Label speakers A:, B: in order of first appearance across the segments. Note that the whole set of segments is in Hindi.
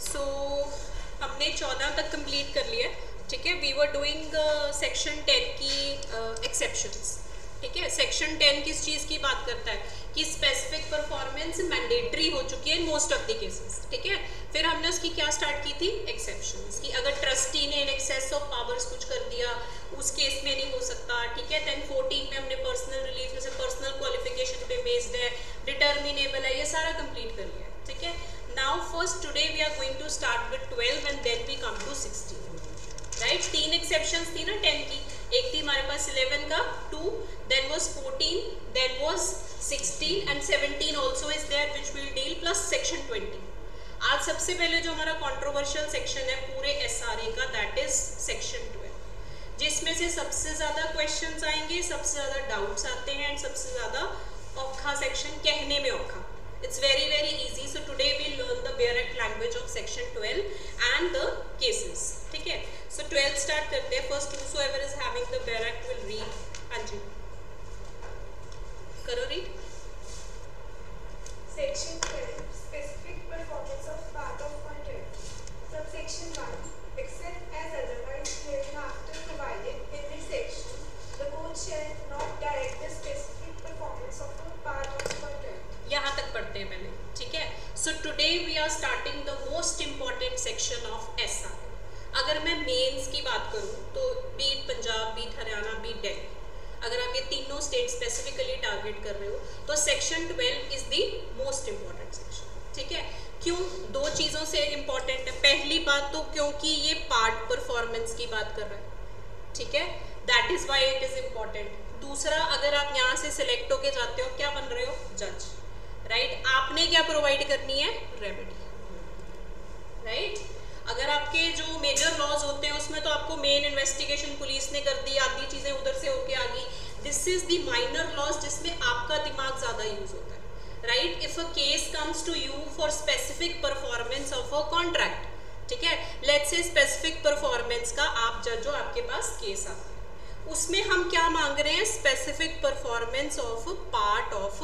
A: सो हमने 14 तक कंप्लीट कर लिया, ठीक है। वी वर डूइंग सेक्शन 10 की एक्सेप्शंस, ठीक है। सेक्शन 10 किस चीज़ की बात करता है कि स्पेसिफिक परफॉर्मेंस मैंडेटरी हो चुकी है in most of the cases, ठीक है। फिर हमने उसकी क्या स्टार्ट की थी, एक्सेप्शंस, कि अगर ट्रस्टी ने इन एक्सेस ऑफ पावर्स कुछ कर दिया उस केस में नहीं हो सकता, ठीक है। देन 14 में हमने पर्सनल रिलीफ, जैसे पर्सनल क्वालिफिकेशन पे बेस्ड है, डिटर्मिनेबल है, ये सारा कंप्लीट कर लिया है, ठीक है। Now first today we are going to start with 12 and then we come to 16, right. 3 exceptions थी ना 10 की, एक थी हमारे पास 11 का 2, then was 14, then was 16 and 17 also is there which will deal plus section 20। आज सबसे पहले जो हमारा कंट्रोवर्शियल सेक्शन है पूरे एसआरए का, दैट इज सेक्शन 12, जिसमें से सबसे ज्यादा क्वेश्चंस आएंगे, सबसे ज्यादा डाउट्स आते हैं एंड सबसे ज्यादा औखा सेक्शन, कहने में औखा। It's very very easy. So today we learn the bare act language of section 12 and the cases. ठीक है? So 12 start करते हैं. First whosoever is having the bare act will read. हाँ जी. करो read.
B: Section 12 specific performance of part of contract. Subsection 1 except as otherwise hereinafter provided in this section, the court shall not direct the specific performance of a part of contract.
A: यहाँ तक पढ़ते हैं पहले, ठीक है। So today we are starting the most important section of SR. अगर मैं मेंस की बात करूँ तो beat Punjab, beat Haryana, beat Delhi, अगर आप ये तीनों स्टेट स्पेसिफिकली टारगेट कर रहे हो तो section 12 is the most important section, ठीक है। क्यों? दो चीज़ों से इम्पॉर्टेंट है। पहली बात तो क्योंकि ये पार्ट परफॉर्मेंस की बात कर रहा है, ठीक है, that is why it is important. दूसरा, अगर आप यहाँ से सिलेक्ट होके जाते हो, क्या बन रहे हो, जज, राइट। आपने क्या प्रोवाइड करनी है, रेमेडी, राइट। अगर आपके जो मेजर लॉज होते हैं उसमें तो आपको मेन इन्वेस्टिगेशन पुलिस ने कर दी, आधी चीजें उधर से होके आ गई। This is the minor laws जिसमें आपका दिमाग ज्यादा यूज होता है, right. If a case comes to you for specific performance of a contract, ठीक है, लेट्स से स्पेसिफिक परफॉर्मेंस का आप जज हो, आपके पास केस आता है, उसमें हम क्या मांग रहे हैं, specific performance of part of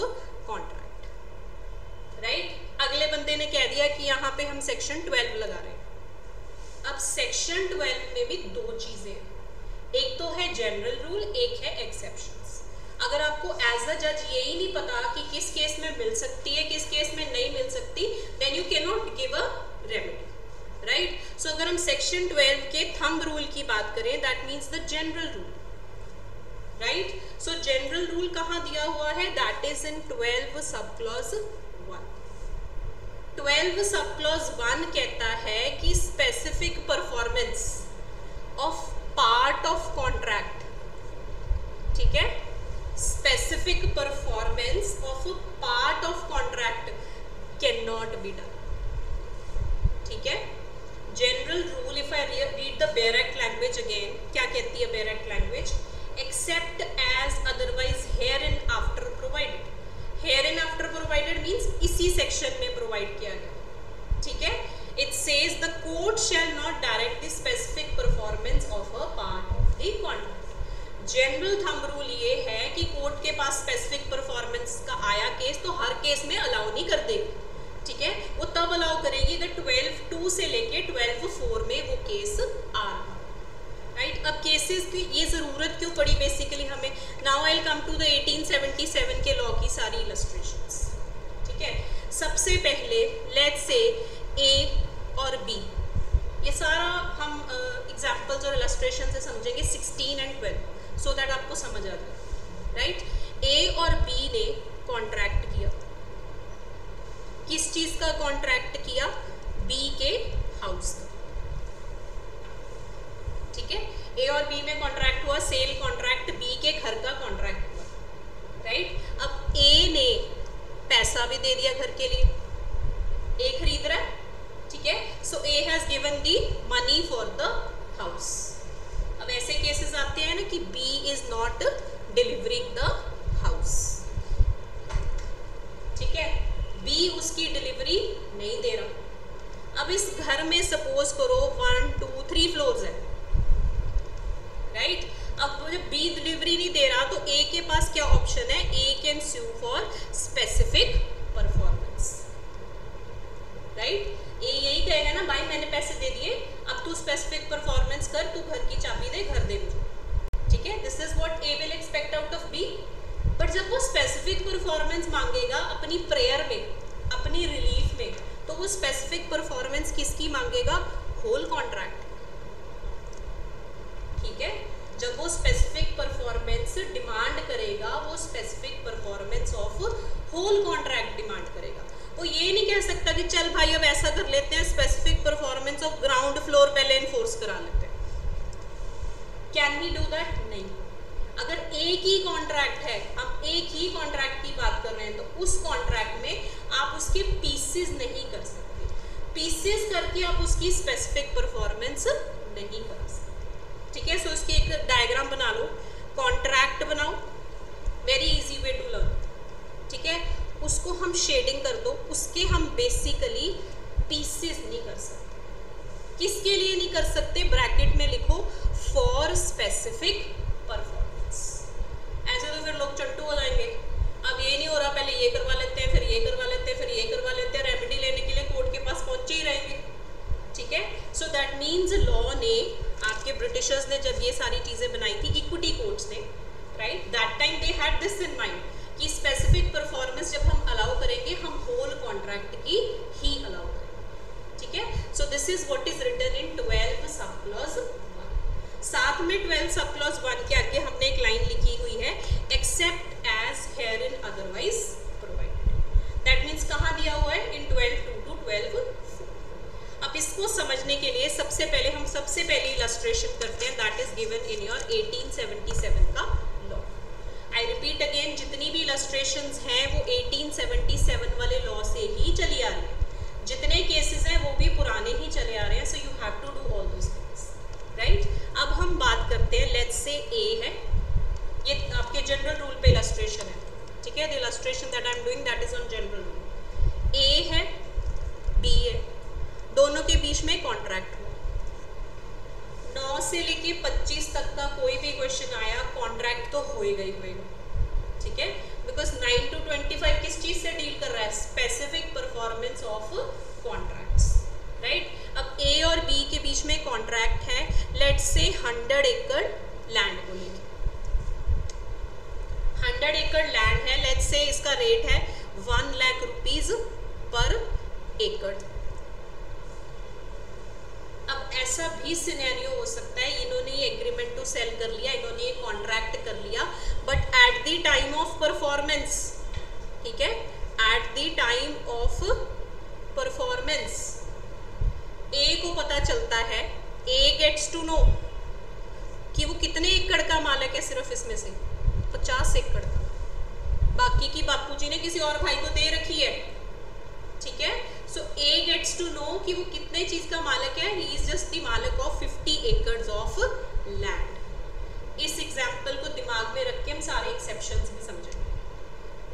A: contract, right. अगले बंदे ने कह दिया कि यहाँ पे हम सेक्शन 12 लगा रहे हैं। अब सेक्शन 12 में भी दो चीजें हैं, एक तो है जनरल रूल, एक है एक्सेप्शंस। अगर आपको एज अ जज यही नहीं पता कि किस केस में मिल सकती है, किस केस में नहीं मिल सकती, then you can not give a remedy, right. So अगर हम सेक्शन 12 के थंब रूल की बात करें, that means the general rule, right. So general rule कहाँ दिया हुआ है, that is in 12 sub clause 12 sub clause 1 कहता है कि specific performance of part of contract, ठीक है, specific performance of part of contract can not be done, ठीक है। General rule, if I read the bare act language again, क्या कहती है bare act language, except as otherwise hereinafter provided. Hereinafter provided means इसी सेक्शन में प्रोवाइड किया गया, ठीक है। It says the court shall not direct the specific performance of a part of the contract. General thumb rule ये है कि कोर्ट के पास स्पेसिफिक परफॉर्मेंस का आया केस तो हर केस में अलाउ नहीं कर देगी, ठीक है। वो तब अलाउ करेगी अगर 12(2) से लेके 12(4) में वो केस आ रहा, राइट। अब केसेस की ये ज़रूरत क्यों पड़ी बेसिकली हमें, now I will come to the 1877 के लॉ की सारी इलस्ट्रेशंस, ठीक है। सबसे पहले लेट्स से ए और बी, ये सारा हम एग्जांपल्स और इलस्ट्रेशन से समझेंगे 16 एंड 12, सो दैट आपको समझ आ जाए, राइट। ए और बी ने कॉन्ट्रैक्ट किया, किस चीज़ का कॉन्ट्रैक्ट किया, बी के हाउस का, ठीक है। ए और बी में कॉन्ट्रैक्ट हुआ, सेल कॉन्ट्रैक्ट, बी के घर का कॉन्ट्रैक्ट हुआ, राइट। अब ए ने पैसा भी दे दिया घर के लिए, ए खरीद रहा है, ठीक है। So A has given the money for the house. अब ऐसे केसेस आते हैं ना कि B is not delivering the house, ठीक है, बी उसकी डिलीवरी नहीं दे रहा। अब इस घर में सपोज करो 1 2 3 फ्लोर्स है, राइट। अब जब बी डिलीवरी नहीं दे रहा तो ए के पास क्या ऑप्शन है, A can sue for specific performance, right. A यही कहेगा ना भाई मैंने पैसे दे दिए, अब तू स्पेसिफिक परफॉर्मेंस कर, तू घर की चाबी दे, घर दे मुझे, ठीक है। This is what A will expect out of B. But जब वो स्पेसिफिक परफॉर्मेंस मांगेगा अपनी प्रेयर में, अपनी रिलीफ में, तो वो स्पेसिफिक परफॉर्मेंस किसकी मांगेगा? होल कॉन्ट्रैक्ट, ठीक है। जब वो स्पेसिफिक परफॉर्मेंस डिमांड करेगा, वो specific performance of whole contract demand करेगा। वो ये नहीं कह सकता कि चल भाई अब ऐसा कर लेते हैं, specific performance of ground floor पहले इन्फोर्स करा लेते हैं। Can he do that? नहीं। अगर एक ही कॉन्ट्रैक्ट है, हम एक ही कॉन्ट्रैक्ट की बात कर रहे हैं, तो उस कॉन्ट्रैक्ट में आप उसके पीसेस नहीं कर सकते। पीसेस करके आप उसकी स्पेसिफिक परफॉर्मेंस नहीं कर सकते, ठीक है। सो इसकी एक डायग्राम बना लो, कॉन्ट्रैक्ट बनाओ, very easy way to learn, ठीक है। उसको हम शेडिंग कर दो, उसके हम बेसिकली पीसेस नहीं कर सकते। किसके लिए नहीं कर सकते? ब्रैकेट में लिखो फॉर स्पेसिफिक परफॉर्मेंस। ऐसे तो फिर लोग चट्टू हो जाएंगे। अब ये नहीं हो रहा, पहले ये करवा लेते हैं, फिर ये करवा लेते हैं, फिर ये करवा लेते हैं, रेमेडी लेने के लिए कोर्ट के पास पहुंचे ही रहेंगे, ठीक है। सो दैट मीन्स लॉ ने, आपके ब्रिटिशर्स ने जब ये सारी चीजें बनाई थी, इक्विटी कोर्ट्स ने, right, that time they had this in mind कि स्पेसिफिक परफॉर्मेंस जब हम अलाउ करेंगे, हम होल कॉन्ट्रैक्ट की ही अलाउ करेंगे, ठीक है। So this is what is written in 12 sub clause 1। साथ में 12 सब क्लॉज 1 के आगे हमने एक लाइन लिखी हुई है, except as here in otherwise provided. That means कहाँ दिया हुआ है? इन 12(2) to 12(4). अब इसको समझने के लिए सबसे पहले हम सबसे पहली इलस्ट्रेशन करते हैं, that is given in your 1877 का लॉ। आई रिपीट अगेन, जितनी भी इलस्ट्रेशंस हैं वो 1877 वाले लॉ से ही चली आ रही है। जितने केसेस हैं वो भी पुराने ही चले आ रहे हैं। So you have to do all those things, right. अब हम बात करते हैं, लेट्स से ए है, ये आपके जनरल रूल पे इलस्ट्रेशन है, ठीक है। The illustration that I am doing that is on general rule. A है, बी है, दोनों के बीच में कॉन्ट्रैक्ट हुआ। 9 से लेके 25 तक का कोई भी क्वेश्चन आया, कॉन्ट्रैक्ट तो होएगा ही होएगा, ठीक है। बिकॉज 9 to 25 किस चीज से डील कर रहा है? Specific performance of contracts, right. अब ए और बी के बीच में कॉन्ट्रैक्ट है, लेट्स से 100 एकड़ लैंड को लेके, 100 एकड़ लैंड है, लेट्स से इसका रेट है 1 लाख रुपीज पर एकड़। अब ऐसा भी सिनेरियो हो सकता है, इन्होंने ये एग्रीमेंट टू सेल कर लिया, इन्होंने ये कॉन्ट्रैक्ट कर लिया, but at the time of performance, ठीक है, at the time of performance A को पता चलता है, ए गेट्स टू नो कि वो कितने एकड़ का मालिक है, सिर्फ इसमें से 50 एकड़ का, बाकी की बापूजी ने किसी और भाई को दे रखी है, ठीक है। So A gets to know कि वो कितने चीज का मालिक है, ही इज जस्ट द मालिक ऑफ 50 एकड़ ऑफ लैंड। इस एग्जाम्पल को दिमाग में रख के हम सारे एक्सेप्शंस भी समझेंगे,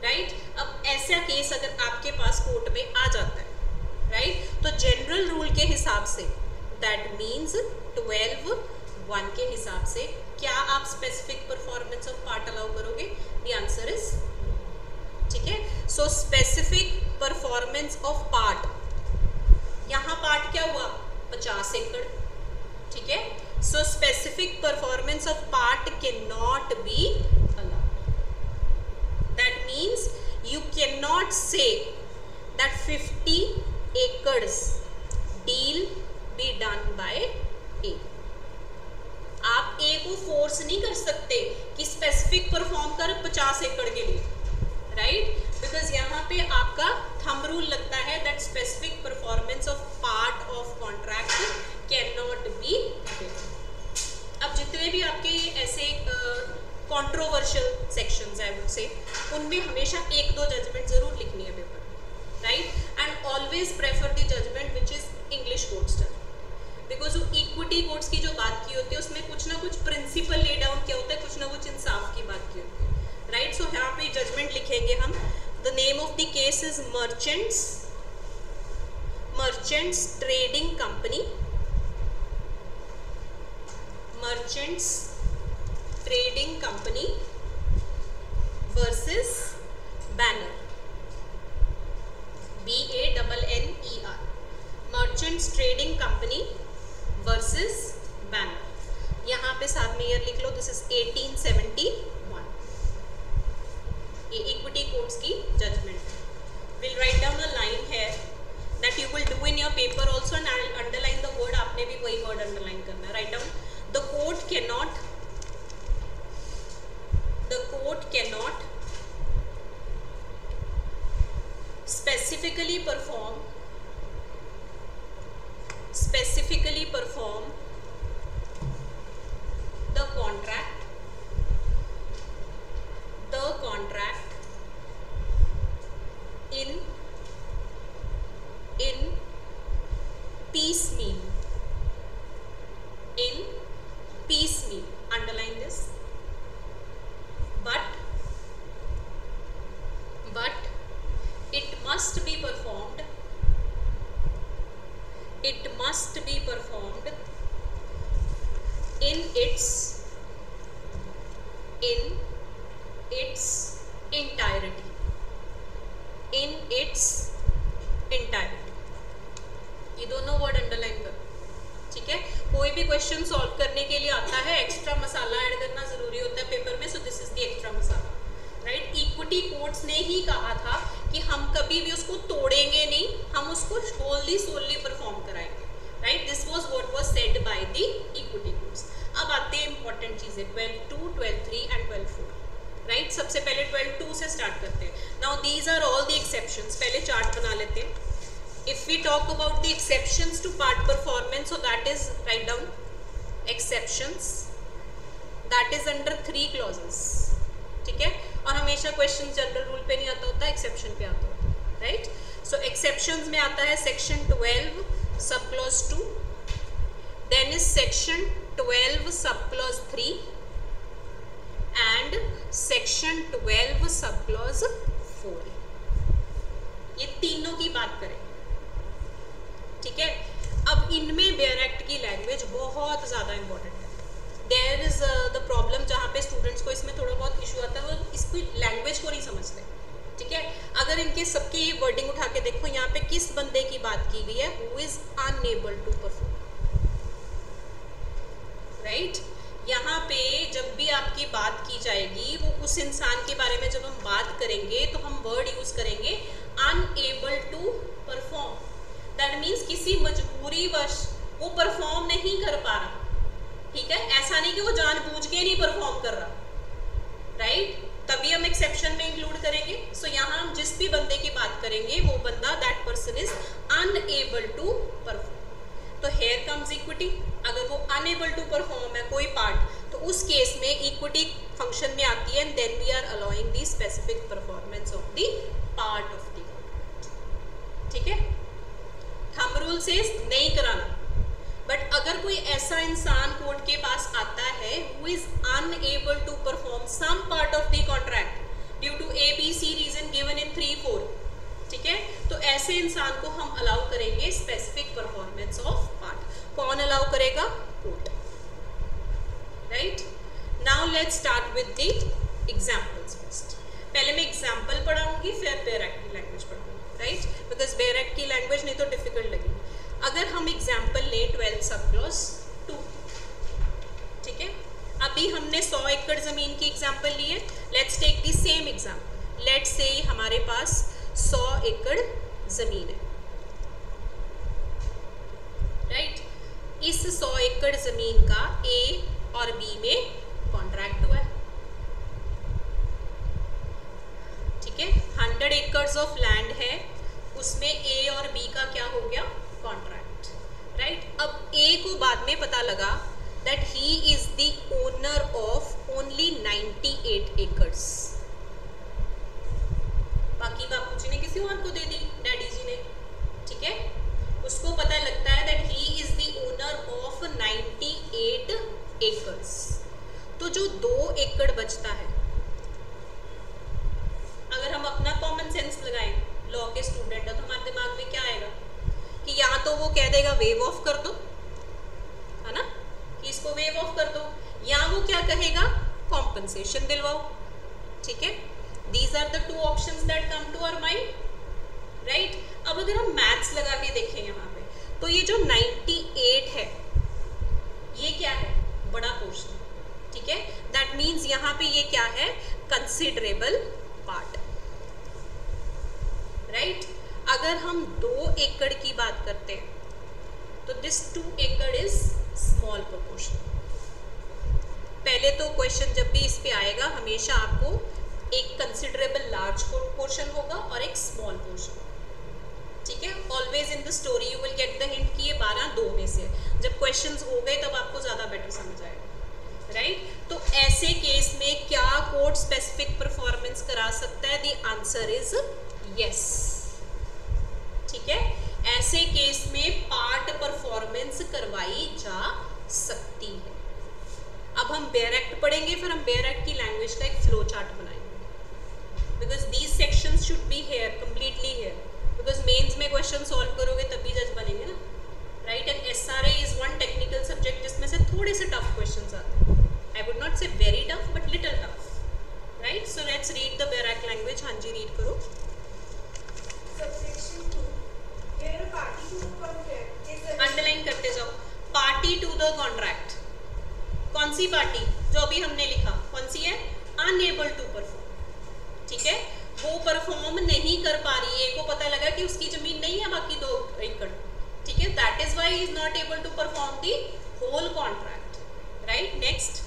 A: राइट। अब ऐसा केस अगर आपके पास कोर्ट में आ जाता है, राइट, तो जनरल रूल के हिसाब से, दैट मीन्स 12(1) के हिसाब से, क्या आप specific performance of part allow करोगे? द आंसर इज, ठीक है। So specific performance of part, यहाँ पार्ट क्या हुआ? 50 एकड़, ठीक है। So specific performance of part can not be allowed. That means you can not say that 50 acres deal be done by A। आप A को फोर्स नहीं कर सकते कि स्पेसिफिक परफॉर्म कर 50 एकड़ के लिए, राइट, बिकॉज यहाँ पे आपका थंब रूल लगता है that specific performance of part of contract can not B. अब जितने भी आपके ऐसे कंट्रोवर्शियल सेक्शंस हैं उनसे, उनमें हमेशा 1-2 जजमेंट जरूर लिखनी है paper, right, and always prefer the judgement which is English courts judgement, because वो इक्विटी कोर्ट्स की जो बात की होती है उसमें कुछ ना कुछ प्रिंसिपल ले डाउन किया होता है, कुछ ना कुछ इंसाफ की बात की होती है, राइट। सो यहाँ पे जजमेंट लिखेंगे हम, the name of the case is merchants trading company, merchants trading company versus banner, BANNER, merchants trading company versus banner. यहाँ पे साथ में ईयर लिख लो, दिस इज 1871। ये इक्विटी कोर्ट्स की judgement. Will write down a line है that you will do in your paper also and I will underline the word. आपने भी वही वर्ड अंडरलाइन करना है। Right down the court cannot specifically perform the contract in piecemeal. Underline this. But it must be performed in its entirety. ये दोनों वर्ड अंडरलाइन करो, ठीक है। कोई भी क्वेश्चन सॉल्व करने के लिए आता है, एक्स्ट्रा मसाला ऐड करना जरूरी होता है पेपर में, सो this is the extra masala. Right, equity courts ने ही कहा था कि हम कभी भी उसको तोड़ेंगे नहीं, हम उसको सोलली परफॉर्म कराएंगे। Right, this was what was said by the equity courts. अब आते हैं इंपॉर्टेंट चीजें 12(2), 12(3) एंड 12(4). राइट, सबसे पहले 12(2) से स्टार्ट करते हैं। Now these are all the exceptions. पहले चार्ट बना लेते हैं। If we talk about the exceptions to part performance, so that is, write down exceptions, that is under 3 clauses, ठीक है। और हमेशा क्वेश्चन जनरल रूल पे नहीं आता होता, एक्सेप्शन पे आता होता है। राइट, सो एक्सेप्शंस में आता है section 12 sub clause 2, then is section 12 sub clause 3 and section 12 sub clause 4। ये तीनों की बात करें, ठीक है। अब इनमें बेयर एक्ट की लैंग्वेज बहुत ज़्यादा इंपॉर्टेंट है। देयर इज द प्रॉब्लम जहाँ पे स्टूडेंट्स को इसमें थोड़ा बहुत इशू आता है, वो इसकी लैंग्वेज को नहीं समझते, ठीक है। अगर इनके सबकी ये वर्डिंग उठा के देखो, यहाँ पे किस बंदे की बात की गई है, who is unable to perform. Right, यहाँ पे जब भी आपकी बात की जाएगी, वो उस इंसान के बारे में जब हम बात करेंगे तो हम वर्ड यूज करेंगे unable to perform. That means किसी मजबूरीवश वो परफॉर्म नहीं कर पा रहा, ठीक है। ऐसा नहीं कि वो जानबूझ के नहीं परफॉर्म कर रहा, राइट, तभी हम एक्सेप्शन में इंक्लूड करेंगे। सो यहाँ हम जिस भी बंदे की बात करेंगे, वो बंदा, that person is unable to perform. तो हेयर कम्स इक्विटी। अगर वो अनएबल टू परफॉर्म है कोई पार्ट, तो उस केस में इक्विटी फंक्शन में आती है, and then we are allowing the specific performance of the part of the contract, ठीक है। थंब रूल से नहीं कराना, बट अगर कोई ऐसा इंसान कोर्ट के पास आता है who is unable to perform some part of the contract due to ABC reason given in 3-4, ठीक है, तो ऐसे इंसान को हम अलाउ करेंगे स्पेसिफिक परफॉर्मेंस ऑफ पार्ट। कौन अलाउ करेगा? Court. Right, now let's start with the examples first. पहले मैं एग्जांपल पढ़ाऊंगी, फिर बेयर एक्ट की लैंग्वेज पढ़ाऊंगी। राइट, बिकॉज बेयर एक्ट की लैंग्वेज नहीं तो डिफिकल्ट लगेगी। अगर हम एग्जाम्पल लें 12 सब क्लॉज 2, ठीक है। अभी हमने 100 एकड़ जमीन की एग्जाम्पल ली है। Let's take the same example. Let's say हमारे पास 100 एकड़ जमीन है, राइट। इस 100 एकड़ जमीन का A और B में कॉन्ट्रैक्ट हुआ है, ठीक है। 100 एकर्स ऑफ लैंड है, उसमें A और B का क्या हो गया? Contract, right. अब A को बाद में पता लगा that he is the owner of only 98 acres. बाकी बापूजी ने किसी और को दे दी, डैडी जी ने, ठीक है। उसको पता लगता है that he is the owner of 98 acres. तो जो 2 एकड़ बचता है, अगर हम अपना कॉमन सेंस लगाएं, लॉ के स्टूडेंट है, तो हमारे दिमाग में क्या आएगा कि या तो वो कह देगा वेव ऑफ कर दो, है ना, कि इसको वेव ऑफ कर दो, या वो क्या कहेगा कॉम्पनसेशन दिलवाओ, ठीक है। These are the 2 options that come to our mind, right? अब अगर हम मैथ्स लगा के देखें यहाँ पे, तो ये जो 98 है ये क्या है, बड़ा पोर्शन, ठीक है। दैट मीन्स यहाँ पे ये क्या है, कंसिडरेबल पार्ट, राइट। अगर हम 2 एकड़ की बात करते हैं तो दिस 2 एकड़ इज स्मॉल प्रोपोर्शन। पहले तो क्वेश्चन जब भी इस पे आएगा हमेशा आपको एक कंसिडरेबल लार्ज पोर्शन होगा और एक स्मॉल पोर्शन, ठीक है। Always in the story you will get the hint कि ये 12 2 में से। जब क्वेश्चंस हो गए तब आपको ज़्यादा बेटर समझ आएगा, राइट। तो ऐसे केस में क्या कोड स्पेसिफिक परफॉर्मेंस करा सकता है? द आंसर इज यस, ठीक है। ऐसे केस में पार्ट परफॉर्मेंस करवाई जा सकती है। अब हम बेयर एक्ट पढ़ेंगे, फिर हम बेयर एक्ट की लैंग्वेज का एक फ्लो चार्ट बनाएंगे, because these sections should be here, completely here, because mains में क्वेश्चन सॉल्व करोगे तभी जज बनेंगे ना, right. And SRA is one technical subject जिसमें से थोड़े से टफ क्वेश्चंस आते हैं। I would not say very tough but little tough, right. So let's read the bare act language. हाँ जी, रीड करो। अंडरलाइन करते जाओ। पार्टी टू द कॉन्ट्रैक्ट, कौन सी पार्टी? जो अभी हमने लिखा, कौन सी है? अनएबल टू परफॉर्म, ठीक है। वो परफॉर्म नहीं कर पा रही है, को पता लगा कि उसकी जमीन नहीं है बाकी 2 एकड़, ठीक है। That is why he is not able to perform the whole contract, right. Next,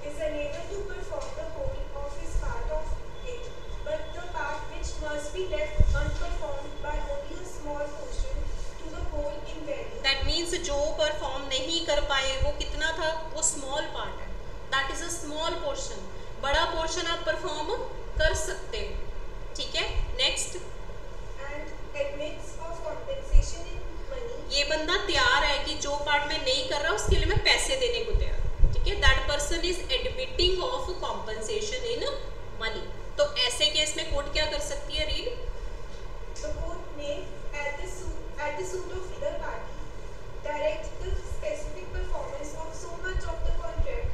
B: is unable to perform the whole of his part of it, but the part which must be left unperformed by only a small portion to the whole in value.
A: That means जो परफॉर्म नहीं कर पाए वो कितना था? वो स्मॉल पार्ट है, that is a small portion. बड़ा पोर्शन आप परफॉर्म कर सकते हो, ठीक है। Next,
B: and admits of compensation in money.
A: ये बंदा तैयार है कि जो पार्ट में नहीं कर रहा उसके लिए मैं पैसे देने को तैयार, ठीक है। That person is admitting of compensation in money. तो ऐसे केस में कोर्ट क्या कर सकती है? Read.
B: The court may, at the suit of either party, direct the specific performance of so much of the contract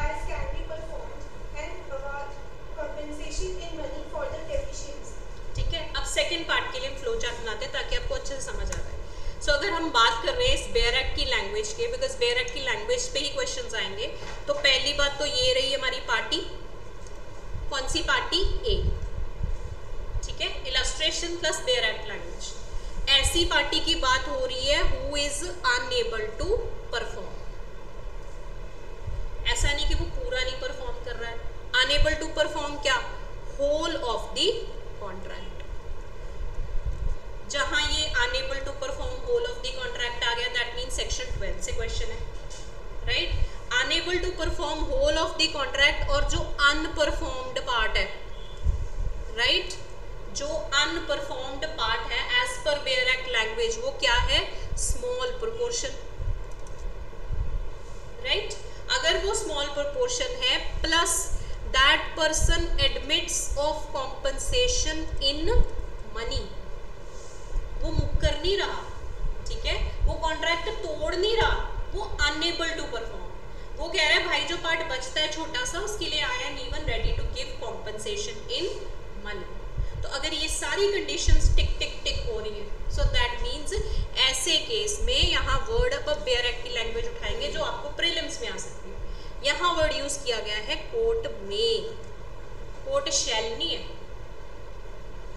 B: as can be performed and award compensation in money for the deficiency.
A: ठीक है। अब सेकंड पार्ट के लिए हम फ्लो चार्ट बनाते हैं ताकि आपको अच्छे से समझ आ जाए। सो अगर हम बात कर रहे हैं इस बेयर एक्ट की लैंग्वेज के, बिकॉज बेयर एक्ट की लैंग्वेज पे ही क्वेश्चंस आएंगे, तो पहली बात तो ये रही हमारी पार्टी, कौन सी पार्टी? ए, ठीक है। Illustration plus bare act language. ऐसी पार्टी की बात हो रही है who is unable to perform. ऐसा नहीं कि वो पूरा नहीं परफॉर्म कर रहा है। अनएबल टू परफॉर्म क्या? Whole of the contract. जहां ये unable to perform whole of the contract आ गया, दैट मीन सेक्शन 12 से क्वेश्चन है, right. Unable to perform whole of the contract, और जो अनपरफॉर्म्ड पार्ट है, राइट, जो अनपरफॉर्म्ड पार्ट है as per bare act language वो क्या है? Small proportion, right. अगर वो स्मॉल प्रोपोर्शन है plus that person admits of compensation in money, वो मुकर नहीं रहा, ठीक है, वो कॉन्ट्रैक्ट तोड़ नहीं रहा, वो अनएबल टू परफॉर्म। वो कह रहा है भाई जो पार्ट बचता है छोटा सा उसके लिए I am even ready to give compensation in money. तो अगर ये सारी कंडीशंस टिक टिक टिक हो रही है, सो दैट मीन्स ऐसे केस में यहाँ वर्ड अब बेयर एक्ट की लैंग्वेज उठाएंगे जो आपको प्रीलिम्स में आ सकती है। यहाँ वर्ड यूज किया गया है कोर्ट में, कोर्ट शैल नहीं है,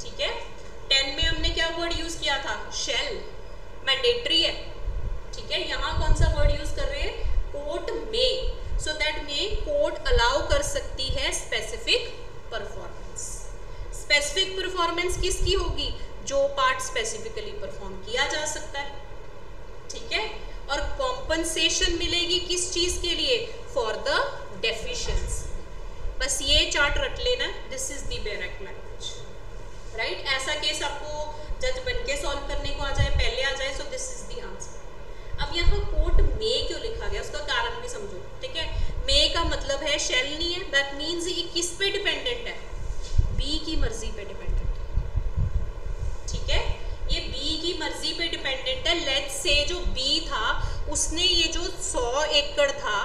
A: ठीक है। 10 में हमने क्या वर्ड यूज किया था? शैल, मैंडेटरी है, ठीक है। यहाँ कौन सा वर्ड यूज कर रहे हैं? कोर्ट में। सो दैट में कोर्ट अलाउ कर सकती है स्पेसिफिक परफॉर्मेंस। स्पेसिफिक परफॉर्मेंस किसकी होगी? जो पार्ट स्पेसिफिकली परफॉर्म किया जा सकता है, ठीक है। और कॉम्पनसेशन मिलेगी किस चीज के लिए? For the deficiency. बस ये चार्ट रट लेना, this is the bare act language, right. ऐसा केस आपको जज बन के सॉल्व करने को आ जाए, पहले आ जाए, सो दिस इज द आंसर। अब यहाँ कोर्ट में क्यों लिखा गया उसका कारण भी समझो, ठीक है। मे का मतलब है शैल नहीं है, दैट मीन्स ये किस पे डिपेंडेंट है? बी की मर्जी पे डिपेंडेंट है, ठीक है। ये बी की मर्जी पे डिपेंडेंट है। लेट्स से जो बी था उसने ये जो 100 एकड़ था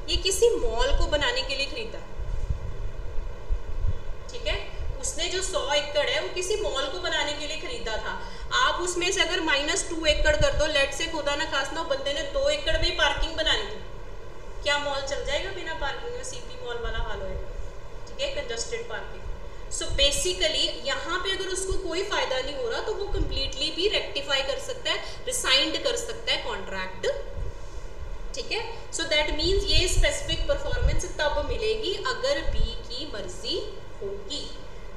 A: ये किसी मॉल को बनाने के लिए खरीदा, ठीक है। उसने जो 100 एकड़ है वो किसी मॉल को बनाने के लिए खरीदा था। आप उसमें से अगर -2 एकड़ कर दो, लेट से खुदा ना खास्ता बंदे ने 2 एकड़ में पार्किंग बनानी थी, क्या मॉल चल जाएगा बिना पार्किंग में? सीपी मॉल वाला हाल होएगा, ठीक है, कंजस्टेड पार्किंग। सो बेसिकली यहाँ पे अगर उसको कोई फायदा नहीं हो रहा तो वो कंप्लीटली भी रेक्टिफाई कर सकता है, रिसाइंड कर सकता है कॉन्ट्रैक्ट, ठीक है। सो दैट मीन्स ये स्पेसिफिक परफॉर्मेंस तब मिलेगी अगर बी की मर्जी होगी।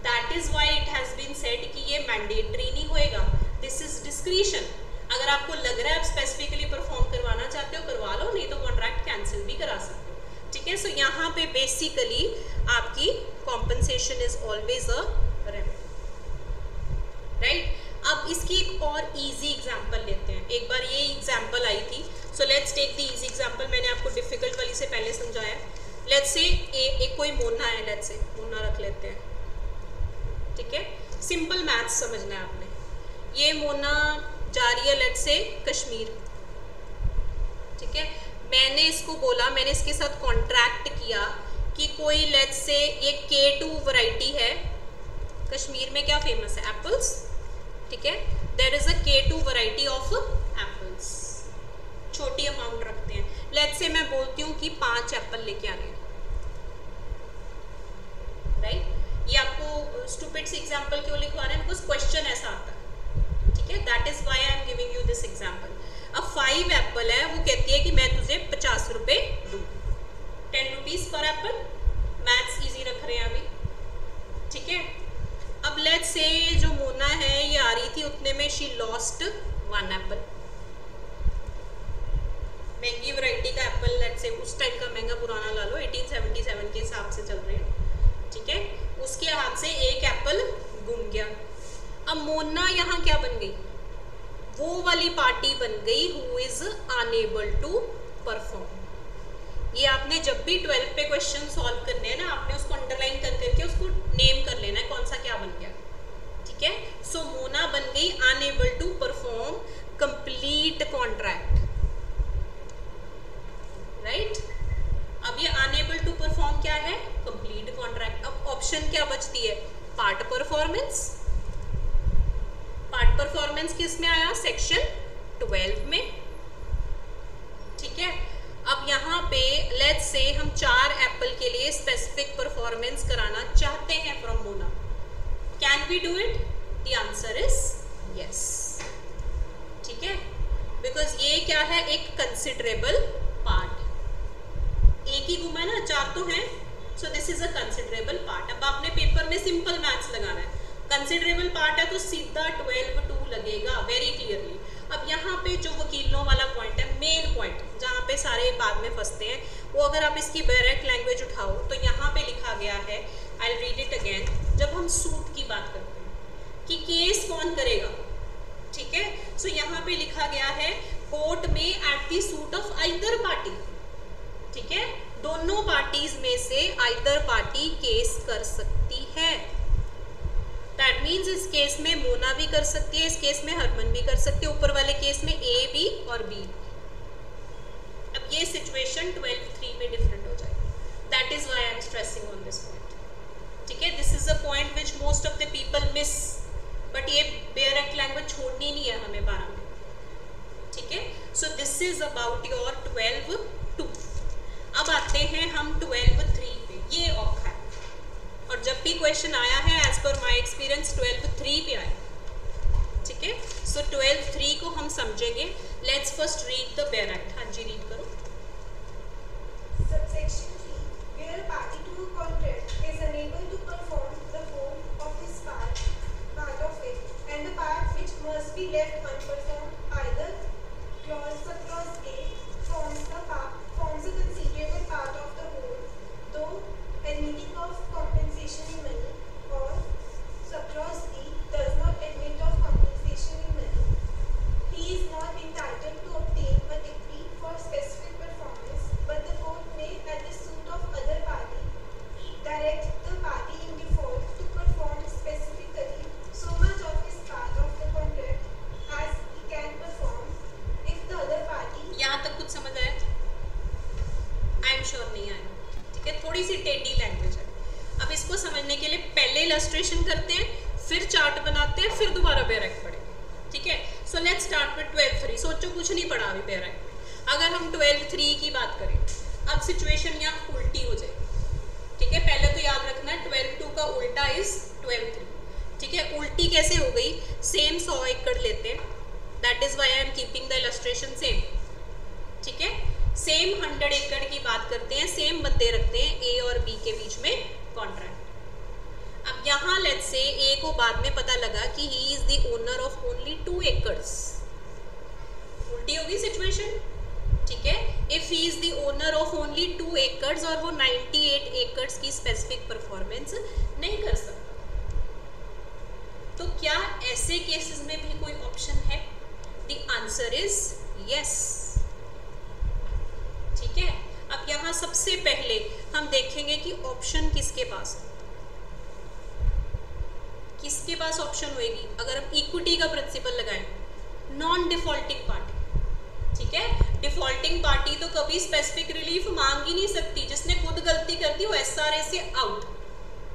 A: That is why it has been said कि ये मैंडेटरी नहीं होएगा, दिस इज डिस्क्रिशन। अगर आपको लग रहा है आप स्पेसिफिकली परफॉर्म करवाना चाहते हो करवा लो, नहीं तो कॉन्ट्रैक्ट कैंसिल भी करा सकते हो, ठीक है। सो यहाँ पे बेसिकली आपकी compensation is always a remedy, right. अब इसकी एक और इजी एग्जांपल लेते हैं। एक बार ये एग्जांपल आई थी, so let's take the easy example. मैंने आपको डिफिकल्ट वाली से पहले समझाया। लेट्स से एक कोई मोना है, लेट्स से मोना रख लेते हैं, ठीक है। सिंपल मैथ्स समझना है आपने। ये मोना जा रही है लेट्स से कश्मीर, ठीक है। मैंने इसको बोला, मैंने इसके साथ कॉन्ट्रैक्ट किया कि कोई लेट्स से ये K2 वैरायटी है। कश्मीर में क्या फेमस है? एप्पल्स, ठीक है। There is a K2 variety of apples. छोटी अमाउंट रखते हैं, लेट्स से मैं बोलती हूँ कि 5 एप्पल लेके आने, राइट। ये आपको स्टूपिड से एग्जांपल क्यों लिखवा रहे हैं? बिकॉज क्वेश्चन ऐसा आता है, ठीक है। That is why I am giving you this example. अब 5 एप्पल है, वो कहती है कि मैं तुझे 50 रुपए दूँ, 10 rupees per Apple. Maths easy रख रहे हैं अभी, ठीक है। अब लेट्स से जो मोना है ये आ रही थी, उतने में शी लॉस्ट 1 एप्पल। महंगी वैरायटी का एप्पल, लेट्स से उस टाइम का महंगा पुराना ला लो, 1877 के हिसाब से चल रहे हैं, ठीक है। उसके हाथ से एक एप्पल गुम गया। अब मोना यहाँ क्या बन गई? वो वाली पार्टी बन गई who is unable to perform. ये आपने जब भी 12 पे क्वेश्चन सॉल्व करने हैं ना, आपने उसको अंडरलाइन कर करके उसको नेम कर लेना है कौन सा क्या बन गया, ठीक है। सो मोना बन गई unable to perform complete contract, right. अब ये अनेबल टू परफॉर्म क्या है? Complete contract. अब ऑप्शन क्या बचती है? Part performance. पार्ट परफॉर्मेंस किस में आया? सेक्शन 12 में, ठीक है। अब यहाँ पे लेट्स से हम 4 एप्पल के लिए स्पेसिफिक परफॉर्मेंस कराना चाहते हैं from Mona. Can we do it? The answer is yes, ठीक है। बिकॉज ये क्या है? एक कंसिडरेबल पार्ट। एक ही गुमा है ना, 4 तो हैं, so this is a considerable part. अब आपने पेपर में सिंपल मैथ्स लगाना है, कंसिडरेबल पार्ट है तो सीधा 12(2) लगेगा वेरी क्लियरली। अब यहाँ पे जो वकीलों वाला पॉइंट है, मेन पॉइंट जहाँ पे सारे बाद में फंसते हैं, वो अगर आप इसकी डायरेक्ट लैंग्वेज उठाओ तो यहाँ पे लिखा गया है, आई रीड इट अगेन। जब हम सूट की बात करते हैं कि केस कौन करेगा, ठीक है, सो यहाँ पे लिखा गया है कोर्ट में at the suit of either party, ठीक है। दोनों पार्टीज में से आइदर पार्टी केस कर सकती है। दैट मीन्स इस केस में मोना भी कर सकती है, इस केस में हरमन भी कर सकती है, ऊपर वाले केस में ए बी और बी। अब ये सिचुएशन 12(3) में डिफरेंट हो जाएगी। That is why I am stressing on this point, ठीक है। This is a point which most of the people miss, but ये डायरेक्ट लैंग्वेज छोड़नी नहीं है हमें 12 में, ठीक है। So this is about your 12(2). अब आते हैं हम 12(3) पे। ये औखा है और जब भी क्वेश्चन आया है एज पर माय एक्सपीरियंस 12(3) पे आया, ठीक है। सो 12(3) को हम समझेंगे। Let's first read the bare act. हाँ जी, रीड करो।
B: Subsection 3, where a party to a contract is unable to perform the whole of his part of it, and the part which must be left unperformed, either subclause A forms a considerable part of the whole, though admitting of compensation in money, or subclause D does not admit of compensation in money. He is not entitled to obtain a decree for specific performance, but the court may, at the suit of other party, direct the party in default to perform specifically so much of his part of the contract as he can perform, if the other party.
A: यहाँ तक कुछ समझ आया? आई एम श्योर नहीं आया, ठीक है। थोड़ी सी टेढ़ी लैंग्वेज है। अब इसको समझने के लिए पहले इलस्ट्रेशन करते हैं, फिर चार्ट बनाते हैं, फिर दोबारा बेयर एक्ट पढ़ेंगे, ठीक है। So let's start with 12.3। सोचो कुछ नहीं पढ़ा अभी बेयर एक्ट में। अगर हम 12.3 की बात करें, अब सिचुएशन यहाँ उल्टी हो जाएगी, ठीक है। पहले तो याद रखना 12.2 का उल्टा इज 12.3, ठीक है। उल्टी कैसे हो गई, सेम 100 एकड़ लेते हैं, that is why I am keeping the illustration same, ठीक है। सेम 100 एकड़ की बात करते हैं, सेम बंदे रखते हैं, ए और बी के बीच में कॉन्ट्रैक्ट। अब यहाँ लेट्स से ए को बाद में पता लगा कि he is the owner of only 2 एकड़्स, उल्टी होगी सिचुएशन, ठीक है। If he is the owner of only 2 एकड़्स और वो 98 एकड़्स की स्पेसिफिक परफॉर्मेंस नहीं कर सकता, तो क्या ऐसे केसेस में भी कोई ऑप्शन है? द आंसर इज यस, ठीक है। अब यहां सबसे पहले हम देखेंगे कि ऑप्शन किसके पास है, किसके पास ऑप्शन होएगी अगर हम इक्विटी का प्रिंसिपल लगाएं, नॉन डिफॉल्टिंग पार्टी, ठीक है। डिफॉल्टिंग पार्टी तो कभी स्पेसिफिक रिलीफ मांग ही नहीं सकती, जिसने खुद गलती कर दी वो एसआरए से आउट,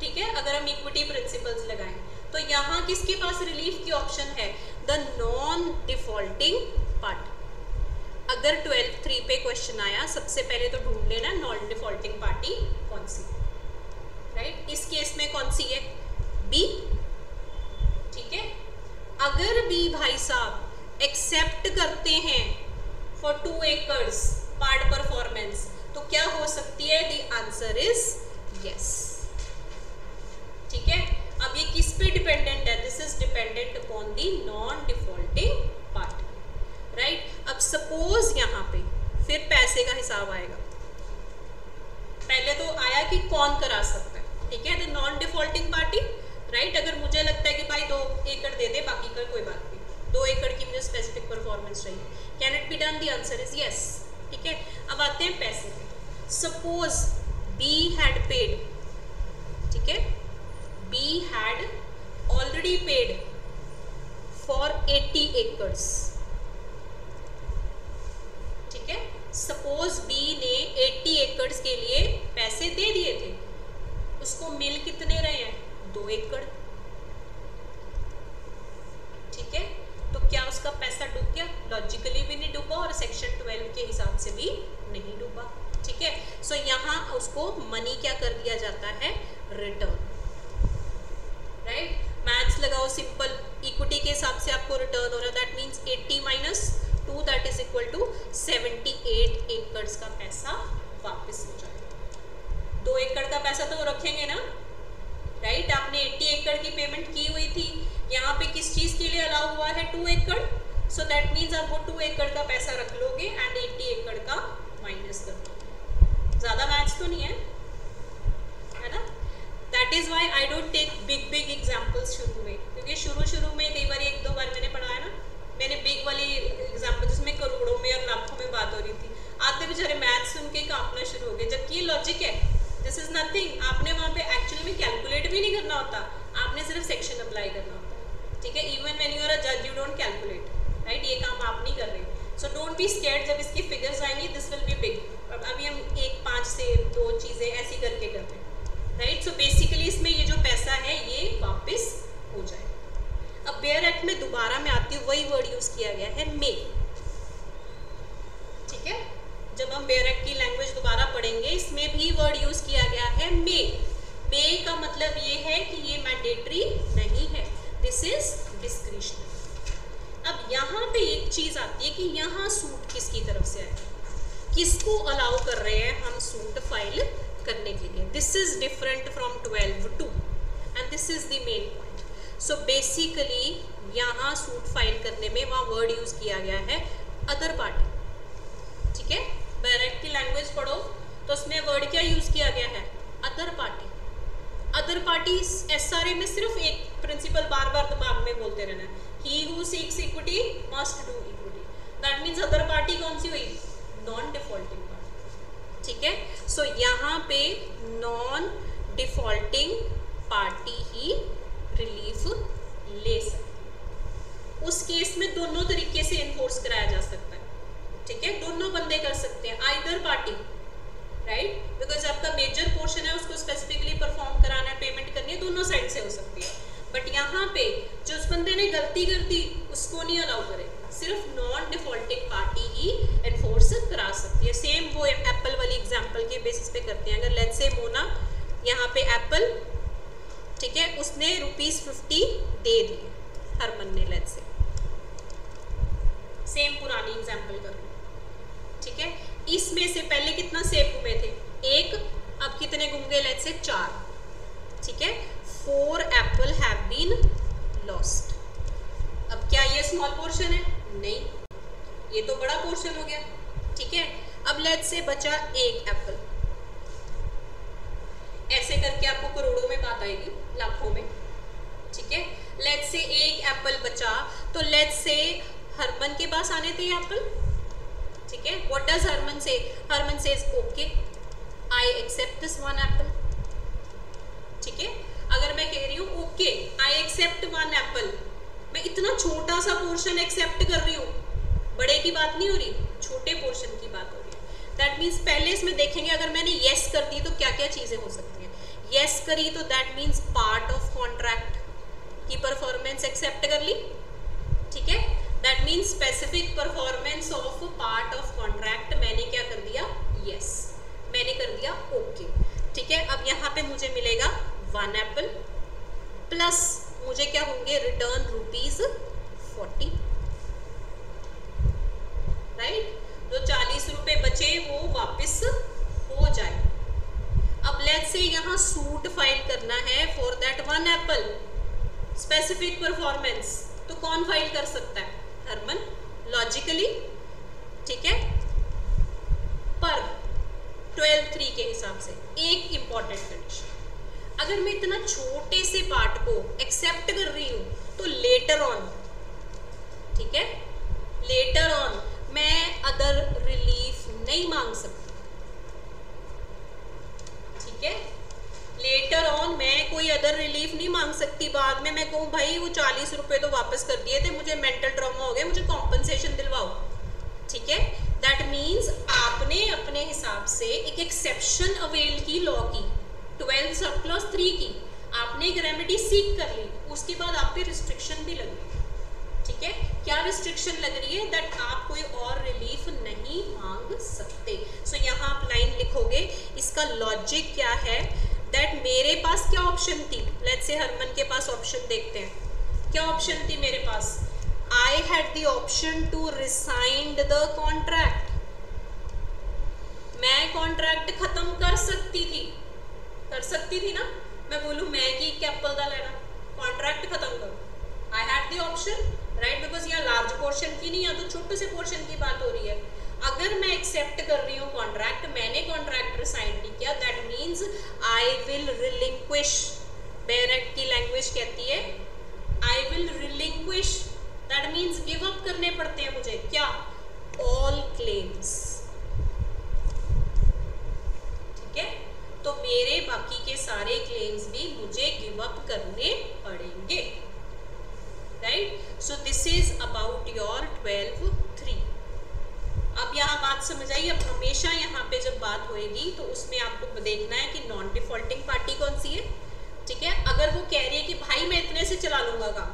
A: ठीक है। अगर हम इक्विटी प्रिंसिपल्स लगाएं तो यहाँ किसके पास रिलीफ की ऑप्शन है, द नॉन डिफॉल्टिंग पार्टी। अगर 12.3 पे क्वेश्चन आया, सबसे पहले तो ढूंढ लेना नॉन डिफॉल्टिंग पार्टी कौन सी, राइट। इस केस में कौन सी है, बी, ठीक है। अगर बी भाई साहब एक्सेप्ट करते हैं फॉर 2 एकड़्स पार्ट परफॉर्मेंस, तो क्या हो सकती है, द आंसर इज यस, ठीक है। अब ये किस पे डिपेंडेंट है, this is dependent upon the non defaulting party, right. अब सपोज यहाँ पे फिर पैसे का हिसाब आएगा, पहले तो आया कि कौन करा सकता है, ठीक है, the non defaulting party, right. अगर मुझे लगता है कि भाई 2 एकड़ दे दे, बाकी का कोई बात नहीं, 2 एकड़ की मुझे स्पेसिफिक परफॉर्मेंस चाहिए, can it be done, the answer is yes, ठीक है। अब आते हैं पैसे पे, सपोज बी हैड पेड, ठीक है, B had already paid for 80 acres, ठीक है। सपोज B ने 80 एकड़ के लिए पैसे दे दिए थे, उसको मिल कितने रहे हैं, 2 एकड़, ठीक है। तो क्या उसका पैसा डूब गया, लॉजिकली भी नहीं डूबा और सेक्शन 12 के हिसाब से भी नहीं डूबा, ठीक है। सो यहाँ उसको मनी क्या कर दिया जाता है, रिटर्न, राइट। मैथ्स लगाओ सिंपल, इक्विटी के हिसाब से आपको रिटर्न हो रहा है, that means 80 minus 2 that is equal to 78 acres का पैसा वापस हो जाएगा। 2 एकड़ का पैसा तो वो रखेंगे ना, राइट। आपने 80 एकड़ की पेमेंट की हुई थी, यहाँ पे किस चीज के लिए अलाउ हुआ है, 2 एकड़, सो दैट मींस आप वो 2 एकड़ का पैसा रख लोगे एंड 80 एकड़ का माइनस कर दोगे। ज्यादा मैथ्स तो नहीं है ना। That is why I don't take big examples शुरू में, क्योंकि शुरू में कई बार 1-2 बार मैंने पढ़ाया ना, मैंने बिग वाली एग्जाम्पल जिसमें करोड़ों में और लाखों में बात हो रही थी, आते बेचारे मैथ्स सुन के कांपना शुरू हो गए, जबकि ये लॉजिक है, दिस इज नथिंग। आपने वहाँ पे एक्चुअली में कैलकुलेट भी नहीं करना होता, आपने सिर्फ सेक्शन अप्लाई करना होता, ठीक है। Even when you are a जज यू डोंट कैलकुलेट, राइट, ये काम आप नहीं कर रहे, सो डोंट बी स्कैर्ड, जब इसकी फिगर्स आएंगी दिस विल बी बिग। और अभी हम 1-5 से 2 चीज़ें ऐसी करके करते हैं, राइट। सो बेसिकली इसमें ये जो पैसा है ये वापस हो जाए। अब बेयर एक्ट में दोबारा मैं आती हूँ, वही वर्ड यूज किया गया है, मे, ठीक है। जब हम बेयर एक्ट की लैंग्वेज दोबारा पढ़ेंगे, इसमें भी वर्ड यूज किया गया है मे। मे का मतलब ये है कि ये मैंडेटरी नहीं है, दिस इज डिस्क्रिशनरी। अब यहाँ पे एक चीज आती है कि यहाँ सूट किसकी तरफ से आएगा, किसको अलाउ कर रहे हैं हम सूट फाइल करने के लिए, this is different from 12.2 and this is the main point. So basically यहाँ सूट फाइल करने में वहाँ वर्ड यूज किया गया है अदर पार्टी, ठीक है। बेयर एक्ट की लैंग्वेज पढ़ो तो उसमें वर्ड क्या यूज किया गया है, other party. Other party SRA में सिर्फ एक प्रिंसिपल बार बार दिमाग में बोलते रहना, he who seeks equity must do equity, that means other party कौन सी हुई, नॉन डिफॉल्टिंग पार्टी, ठीक है। सो यहाँ पे नॉन डिफॉल्टिंग पार्टी ही रिलीफ ले सकती, उस केस में दोनों तरीके से इन्फोर्स कराया जा सकता है, ठीक है। दोनों बंदे कर सकते हैं, आइदर पार्टी, राइट, बिकॉज आपका मेजर पोर्शन है उसको स्पेसिफिकली परफॉर्म कराना है, पेमेंट करनी है, दोनों साइड से हो सेम वो एप्पल वाली एग्जांपल के बेसिस पे करते हैं। अगर लेट्स से मोना यहाँ पे एप्पल, ठीक है, उसने ₹50 दे दिए हरमन ने, लेट्स से सेम पुरानी एग्जांपल कर लो, ठीक है। इसमें से पहले कितना सेब घूमे थे? 1, अब कितने घूम गए? लेट्स से 4, ठीक है। 4 एप्पल हैव बीन लॉस्ट। अब क्या ये स्मॉल पोर्शन है? नहीं, ये तो बड़ा पोर्शन हो गया, ठीक है। अब लेट्स से बचा 1 एप्पल, ऐसे करके आपको करोड़ों में बात आएगी, लाखों में, ठीक है। लेट्स से 1 एप्पल बचा, तो लेट्स से हरमन के पास आने थे एप्पल, ठीक है। What does Harman say? Harman says okay I accept this 1 apple, ठीक है। अगर मैं कह रही हूँ ओके आई एक्सेप्ट 1 एप्पल, मैं इतना छोटा सा पोर्शन एक्सेप्ट कर रही हूँ, बड़े की बात नहीं हो रही, छोटे पोर्शन की बात हो रही है। दैट मीन्स पहले इसमें देखेंगे अगर मैंने येस कर दी तो क्या क्या चीजें हो सकती हैं। येस करी तो that means part of contract की परफॉर्मेंस एक्सेप्ट कर ली, ठीक है। That means specific performance of part of contract मैंने क्या कर दिया? यस, मैंने कर दिया ओके, ठीक है। अब यहाँ पे मुझे मिलेगा 1 एप्पल प्लस मुझे क्या होंगे? Return ₹40, right. जो 40 रुपए बचे वो वापस हो जाए। अब लेट्स से यहाँ सूट फाइल करना है for that 1 Apple specific performance, तो कौन फाइल कर सकता है? हरमन, लॉजिकली, ठीक है। पर 12(3) के हिसाब से एक इंपॉर्टेंट कंडीशन, अगर मैं इतना छोटे से पार्ट को एक्सेप्ट कर रही हूं तो लेटर ऑन, ठीक है, लेटर ऑन मैं अदर रिलीफ नहीं मांग सकती, ठीक है। लेटर ऑन मैं कोई अदर रिलीफ नहीं मांग सकती। बाद में मैं कहूँ भाई वो 40 रुपए तो वापस कर दिए थे, मुझे मेंटल ट्रॉमा हो गया, मुझे कॉम्पनसेशन दिलवाओ, ठीक है। दैट मीन्स आपने अपने हिसाब से एक एक्सेप्शन अवेल की लॉ की, 12 सब क्लॉज 3 की, आपने एक रेमेडी सीक कर ली, उसके बाद आप पे रिस्ट्रिक्शन भी लगी, ठीक है। क्या रिस्ट्रिक्शन लग रही है? दैट आप कोई और रिलीफ नहीं मांग सकते। सो यहाँ आप लाइन लिखोगे, इसका लॉजिक क्या है? दैट मेरे पास क्या ऑप्शन थी? लेट्स से हरमन के पास ऑप्शन देखते हैं, क्या ऑप्शन थी मेरे पास? I had the option to resign the contract, मैं कॉन्ट्रैक्ट खत्म कर सकती थी ना। मैं बोलूं मैं की एप्पल दा लेना, कॉन्ट्रैक्ट खत्म करो, आई had the option, right, because यहाँ लार्ज पोर्शन की नहीं, यहाँ तो छोटे से पोर्शन की बात हो रही है। अगर मैं एक्सेप्ट कर रही हूँ कॉन्ट्रैक्ट, मैंने कॉन्ट्रैक्ट साइन नहीं किया, that means I will relinquish, direct की लैंग्वेज कहती है I will relinquish, that means give up करने पड़ते हैं मुझे, क्या? ऑल क्लेम्स, ठीक है। तो मेरे बाकी के सारे क्लेम्स भी मुझे गिव अप करने पड़ेंगे, right. So this is about your 12(3). अब यहाँ बात समझ आई। अब हमेशा यहाँ पे जब बात होएगी तो उसमें आपको देखना है कि नॉन डिफॉल्टिंग पार्टी कौन सी है, ठीक है। अगर वो कह रही है कि भाई मैं इतने से चला लूंगा काम,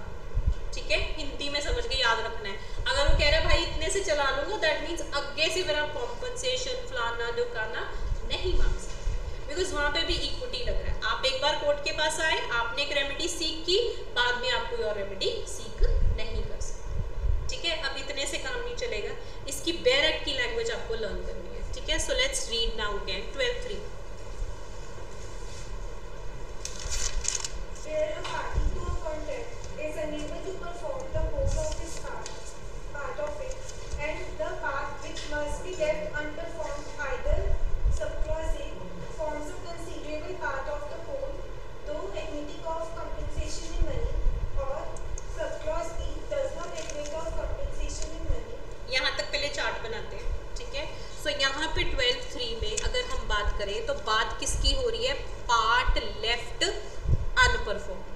A: ठीक है, हिंदी में समझ के याद रखना है। अगर वो कह रहा है भाई इतने से चला लूंगा, दैट मीन्स आगे से फिर आप कॉम्पनसेशन फलाना ढुकाना नहीं मांग सकते, बिकॉज वहाँ पे भी इक्विटी लग रहा है। आप एक बार कोर्ट के पास आए, आपने एक रेमेडी सीख की, बाद में आप कोई और रेमेडी सीख नहीं कर सकते, ठीक है। अब इतने से काम नहीं चलेगा, इसकी बेयर एक्ट की लैंग्वेज आपको लर्न करनी है, ठीक है। सो let's read now again 12(3).
B: Where a party to a contract is unable to perform the whole of his part of it, and the part which must be left unperformed, either subclause A forms a considerable part of the whole, though admitting of compensation in money, or subclause B does not admit of compensation in money.
A: यहाँ तक पहले चार्ट बनाते हैं, ठीक है। सो यहाँ पे 12(3) में अगर हम बात करें तो बात किसकी हो रही है? Part left अनपरफॉर्म्ड।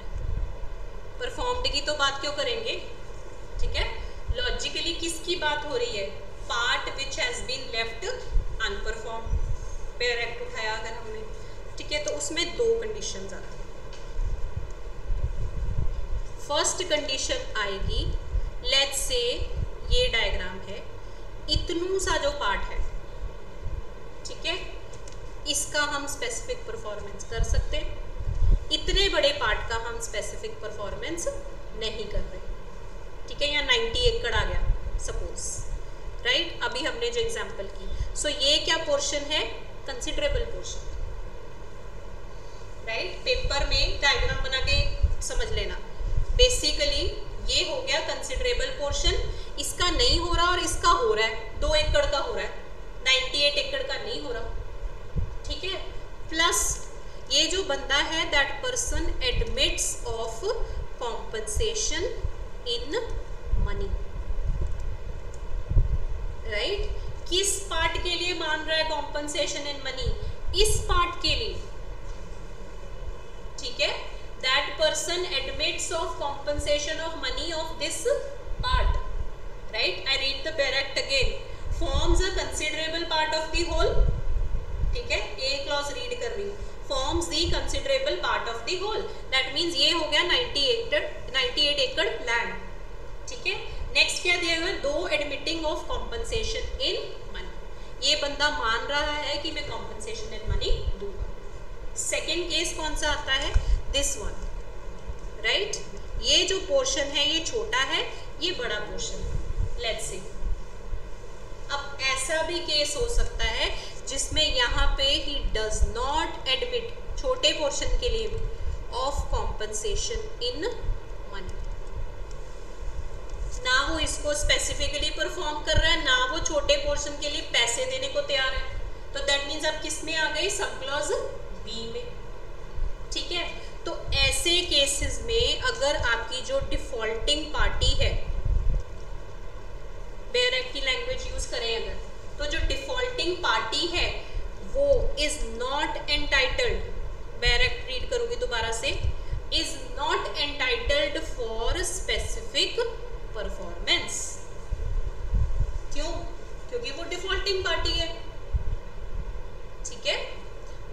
A: परफॉर्म्ड की तो बात क्यों करेंगे, ठीक है। लॉजिकली किसकी बात हो रही है? Part which has been left unperformed. Bare act उठाया अगर हमने, ठीक है, तो उसमें 2 कंडीशंस आती हैं। फर्स्ट कंडीशन आएगी, लेट्स से ये डायग्राम है, इतनू सा जो पार्ट है, ठीक है, इसका हम स्पेसिफिक परफॉर्मेंस कर सकते हैं, इतने बड़े पार्ट का हम स्पेसिफिक परफॉर्मेंस नहीं कर रहे, ठीक है। यहाँ 90 एकड़ आ गया सपोज, राइट, अभी हमने जो एग्जांपल की। सो ये क्या पोर्शन है, कंसिडरेबल पोर्शन, राइट। पेपर में डायग्राम बना के समझ लेना, बेसिकली ये हो गया कंसिडरेबल पोर्शन, इसका नहीं हो रहा और इसका हो रहा है, 2 एकड़ का हो रहा है, 98 एकड़ का नहीं हो रहा, ठीक है। प्लस ये जो बंदा है that person admits of compensation in money, right. किस पार्ट के लिए मान रहा है कॉम्पनसेशन इन मनी, इस पार्ट के लिए, ठीक है। That person admits of compensation of money of this part, right. I read the bare act again, forms a considerable part of the whole, ठीक है, ये क्लॉज रीड कर रही हूँ, forms the considerable part of the whole, that means ये हो गया 98 एकड़ लैंड, ठीक है। नेक्स्ट क्या दिया हुआ है, 2 admitting of compensation in money, ये बंदा मान रहा है कि मैं कॉम्पनसेशन इन मनी दूंगा। सेकेंड केस कौन सा आता है, दिस वन, राइट। ये जो पोर्शन है ये छोटा है, ये बड़ा पोर्शन है, लेट्स सी। अब ऐसा भी केस हो सकता है जिसमें यहाँ पे ही डज नॉट एडमिट, छोटे पोर्शन के लिए ऑफ कॉम्पनसेशन इन मनी, ना वो इसको स्पेसिफिकली परफॉर्म कर रहा है, ना वो छोटे पोर्शन के लिए पैसे देने को तैयार है, तो दैट मीन्स आप किस में आ गए, सब क्लॉज बी में, ठीक है। तो ऐसे केसेस में अगर आपकी जो डिफॉल्टिंग पार्टी है, बैरेक्ट की लैंग्वेज यूज करें अगर, तो जो डिफॉल्टिंग पार्टी है वो इज नॉट एंटाइटल्ड, बैरेक्ट रीड करूंगी दोबारा से, is not entitled for specific performance. क्यों, क्योंकि वो डिफॉल्टिंग पार्टी है, ठीक है।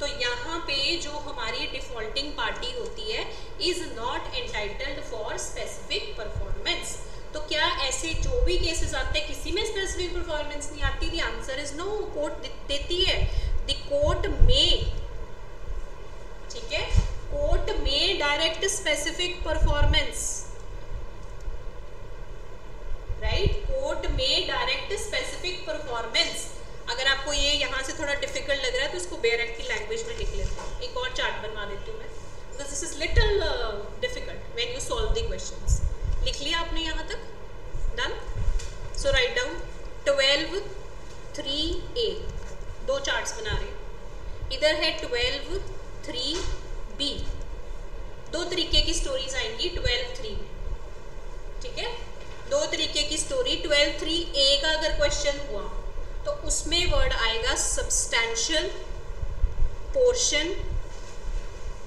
A: तो यहाँ पे जो हमारी डिफॉल्टिंग पार्टी होती है is not entitled for specific performance. तो क्या ऐसे जो भी केसेस आते हैं किसी में स्पेसिफिक परफॉर्मेंस नहीं आती? The answer is no, court देती है, द कोर्ट में, ठीक है, कोर्ट में direct specific performance, right, court में डायरेक्ट स्पेसिफिक परफॉर्मेंस। अगर आपको ये यहाँ से थोड़ा डिफिकल्ट लग रहा है तो इसको बैरेक्ट की लैंग्वेज में लिख लेते हैं, एक और चार्ट बनवा देती हूँ मैं, because this is little difficult when you solve the questions. लिख लिया आपने यहाँ तक? डन। सो राइट डाउन 12 3a, 2 चार्ट्स बना रहे हैं, इधर है 12 3b, 2 तरीके की स्टोरीज आएंगी 12 3 में, ठीक है, 2 तरीके की स्टोरी। 12 3a का अगर क्वेश्चन हुआ तो उसमें वर्ड आएगा सब्सटैंशियल पोर्शन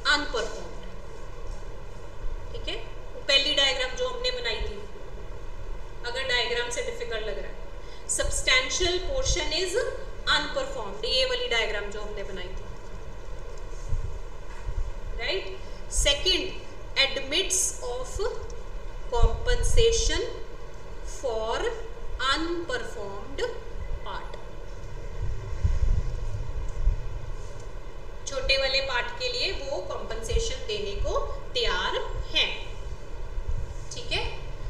A: अनपरफॉर्म्ड, ठीक है, पहली डायग्राम जो हमने बनाई थी, अगर डायग्राम से डिफिकल्ट लग रहा है, सब्सटैंशियल पोर्शन इज अनपरफॉर्म्ड, ये वाली डायग्राम जो हमने बनाई थी, right. Second, admits of compensation for unperformed part, छोटे वाले पार्ट के लिए वो कॉम्पनसेशन देने को तैयार हैं, ठीक है।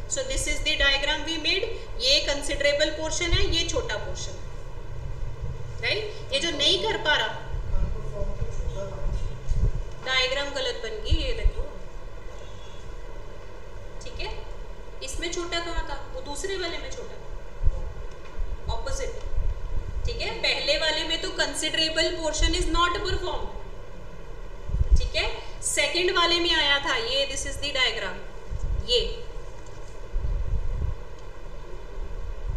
A: So this is the diagram we made, ये कंसिडरेबल पोर्शन है, ये छोटा पोर्शन है, राइट। ये जो नहीं कर पा रहा, डायग्राम गलत बन गई, ये देखो, ठीक है, इसमें छोटा कहाँ था, वो दूसरे वाले में छोटा, ऑपोजिट, ठीक है। पहले वाले में तो considerable portion is not performed, ठीक है, सेकंड वाले में आया था ये, दिस इज द डायग्राम, ये,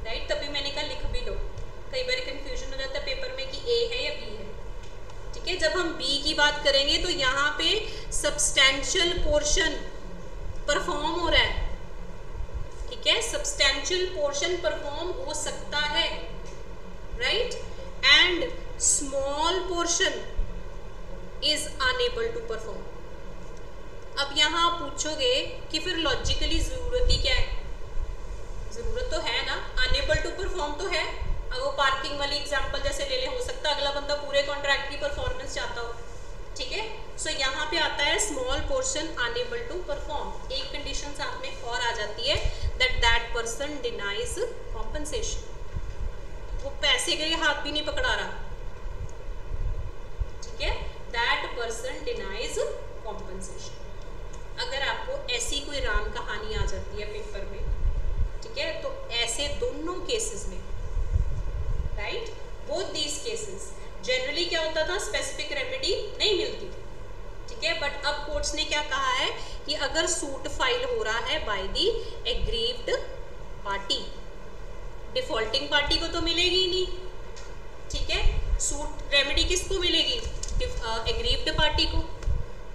A: राइट। तभी मैंने कहा लिख भी लो, कई बार कंफ्यूजन हो जाता है पेपर में कि ए है या बी है, ठीक है। जब हम बी की बात करेंगे तो यहाँ पे सब्सटैंशियल पोर्शन परफॉर्म हो रहा है, ठीक है, सब्सटैंशियल पोर्शन परफॉर्म हो सकता है, right, and small portion is unable to perform. अब यहाँ पूछोगे कि फिर लॉजिकली जरूरत ही क्या है? जरूरत तो है ना, अनेबल टू परफॉर्म तो है, अब वो पार्किंग वाली एग्जांपल जैसे ले ले, हो सकता है अगला बंदा पूरे कॉन्ट्रैक्ट की परफॉर्मेंस चाहता हो, ठीक है। सो यहाँ पे आता है small portion unable to perform. एक कंडीशन साथ में और आ जाती है दैट पर्सन डिनाइज कॉम्पनसेशन, वो पैसे के लिए हाथ भी नहीं पकड़ा रहा, ठीक है। That person denies compensation. अगर आपको ऐसी कोई राम कहानी आ जाती है पेपर में, ठीक है, तो ऐसे दोनों केसेस में, right, both these cases generally क्या होता था, स्पेसिफिक रेमेडी नहीं मिलती थी, ठीक है। बट अब कोर्ट्स ने क्या कहा है कि अगर सूट फाइल हो रहा है by the aggrieved party, defaulting party को तो मिलेगी ही नहीं, ठीक है। सूट रेमेडी किसको मिलेगी, एग्रीव्ड पार्टी को,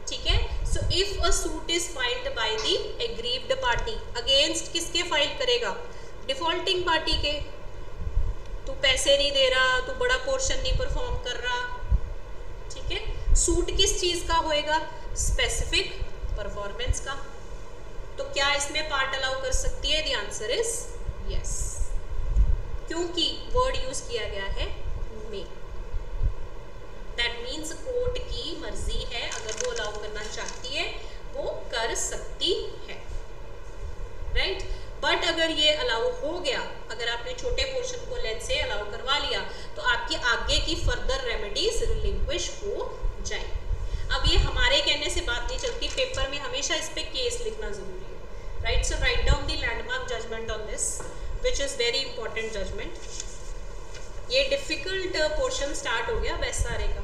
A: ठीक है। So if a suit is filed by the aggrieved party, against किसके फाइल करेगा, डिफॉल्टिंग पार्टी के। तू पैसे नहीं दे रहा, तू बड़ा पोर्शन नहीं परफॉर्म कर रहा, ठीक है। सूट किस चीज का होएगा, स्पेसिफिक परफॉर्मेंस का। तो क्या इसमें पार्ट अलाउ कर सकती है, द आंसर इज यस, क्योंकि वर्ड यूज किया गया है मे। दैट मीन्स कोर्ट की मर्जी है, अगर वो अलाउ करना चाहती है वो कर सकती है, राइट। बट अगर ये अलाउ हो गया, अगर आपने छोटे पोर्शन को लेट से अलाउ करवा लिया, तो आपकी आगे की फर्दर रेमेडीज रिलिंक्विश हो जाए। अब ये हमारे कहने से बात नहीं चलती, पेपर में हमेशा इस पे केस लिखना जरूरी है, right. So write down the landmark judgement on this which is very important judgement. ये डिफिकल्ट पोर्शन स्टार्ट हो गया अब SRA का,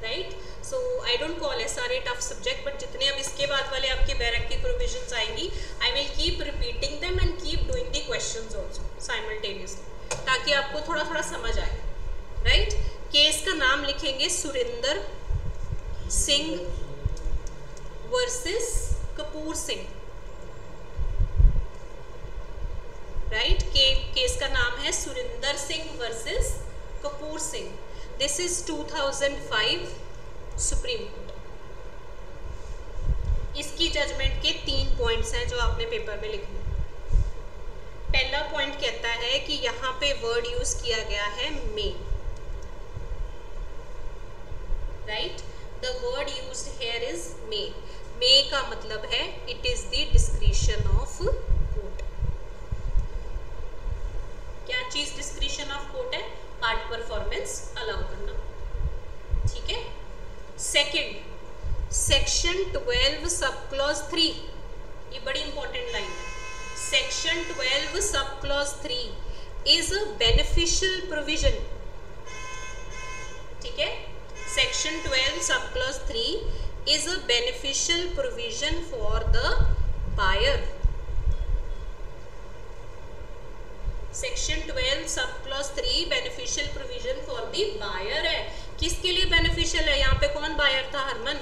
A: right. So I don't call SRA tough subject, but जितने अब इसके बाद वाले आपके बैरक की प्रोविजंस आएंगी, I will keep repeating them and keep doing the questions also simultaneously, ताकि आपको थोड़ा थोड़ा समझ आए, राइट। केस का नाम लिखेंगे Surinder Singh versus Kapoor Singh, right. Case का नाम है Surinder Singh versus Kapoor Singh. This is 2005 supreme court. इसकी जजमेंट के 3 पॉइंट्स हैं जो आपने पेपर में लिखने। पहला पॉइंट कहता है कि यहाँ पे वर्ड यूज किया गया है may, right. The word used here is may. May का मतलब है it is the discretion of court. क्या चीज डिस्क्रिशन ऑफ कोर्ट है, पार्ट परफॉर्मेंस अलाउ करना, ठीक है। सेकंड, सेक्शन 12 सब क्लॉज 3, ये बड़ी इंपॉर्टेंट लाइन है। Section 12 sub clause 3 is a beneficial provision, ठीक है। Section 12 sub clause 3 is a beneficial provision for the buyer. Section 12 sub clause 3 beneficial provision for the buyer है। किसके लिए बेनिफिशियल है, यहाँ पे कौन बायर था, हरमन?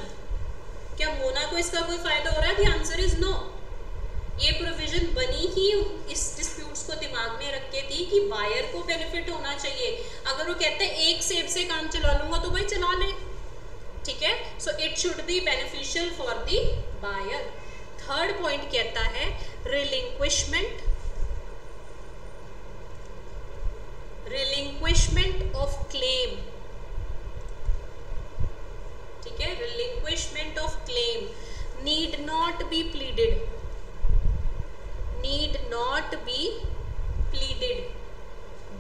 A: क्या मोना को इसका कोई फायदा हो रहा है? The answer is no. ये प्रोविजन बनी ही इस डिस्प्यूट्स को दिमाग में रख के थी कि बायर को बेनिफिट होना चाहिए। अगर वो कहते हैं एक सेब से काम चला लूंगा तो भाई चला ले, ठीक है। So it should be beneficial for the buyer. Third point कहता है रिलिंक्विशमेंट ऑफ क्लेम, ठीक है। Relinquishment of claim need not be pleaded, need not be pleaded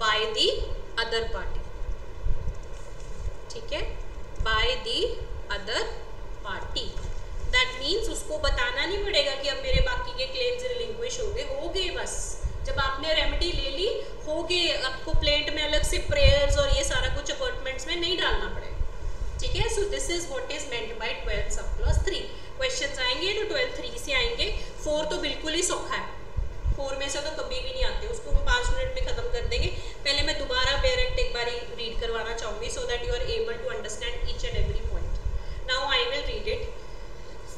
A: by the other party, ठीक है, by the other party। that means उसको बताना नहीं पड़ेगा कि अब मेरे बाकी के क्लेम्स रिलिंक्विश हो गए बस। जब आपने रेमेडी ले ली हो गए, आपको प्लेट में अलग से प्रेयर्स और ये सारा कुछ अपॉइंटमेंट्स में नहीं डालना पड़ेगा, ठीक है। So this is what is meant by 12 sub clause 3। Questions आएंगे तो 12 3 से आएंगे। 4 तो बिल्कुल ही सौखा है, 4 में से तो कभी भी नहीं आते, उसको हम 5 मिनट में खत्म कर देंगे। पहले मैं दोबारा डायरेक्ट एक बार रीड करवाना चाहूंगी so that you are able to understand each and every point. Now I will read it.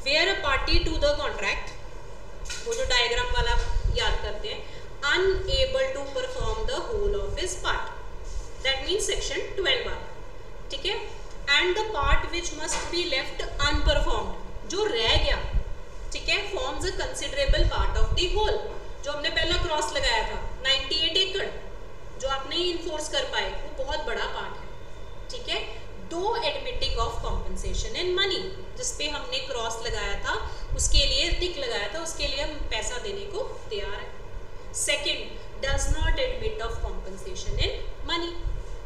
A: Where a party to the contract, वो जो डायग्राम वाला याद करते हैं, unable to perform the whole of his part, that means section 12 वाला, ठीक है। And the part which must be left unperformed, जो रह गया, ठीक है, forms a considerable part of the whole. जो हमने पहला क्रॉस लगाया था 98 एकड़, जो आप नहीं इन्फोर्स कर पाए वो बहुत बड़ा पार्ट है, ठीक है। दो admitting of compensation in money, जिसपे हमने क्रॉस लगाया था उसके लिए टिक लगाया था, उसके लिए हम पैसा देने को तैयार है। Second, does not admit of compensation in money,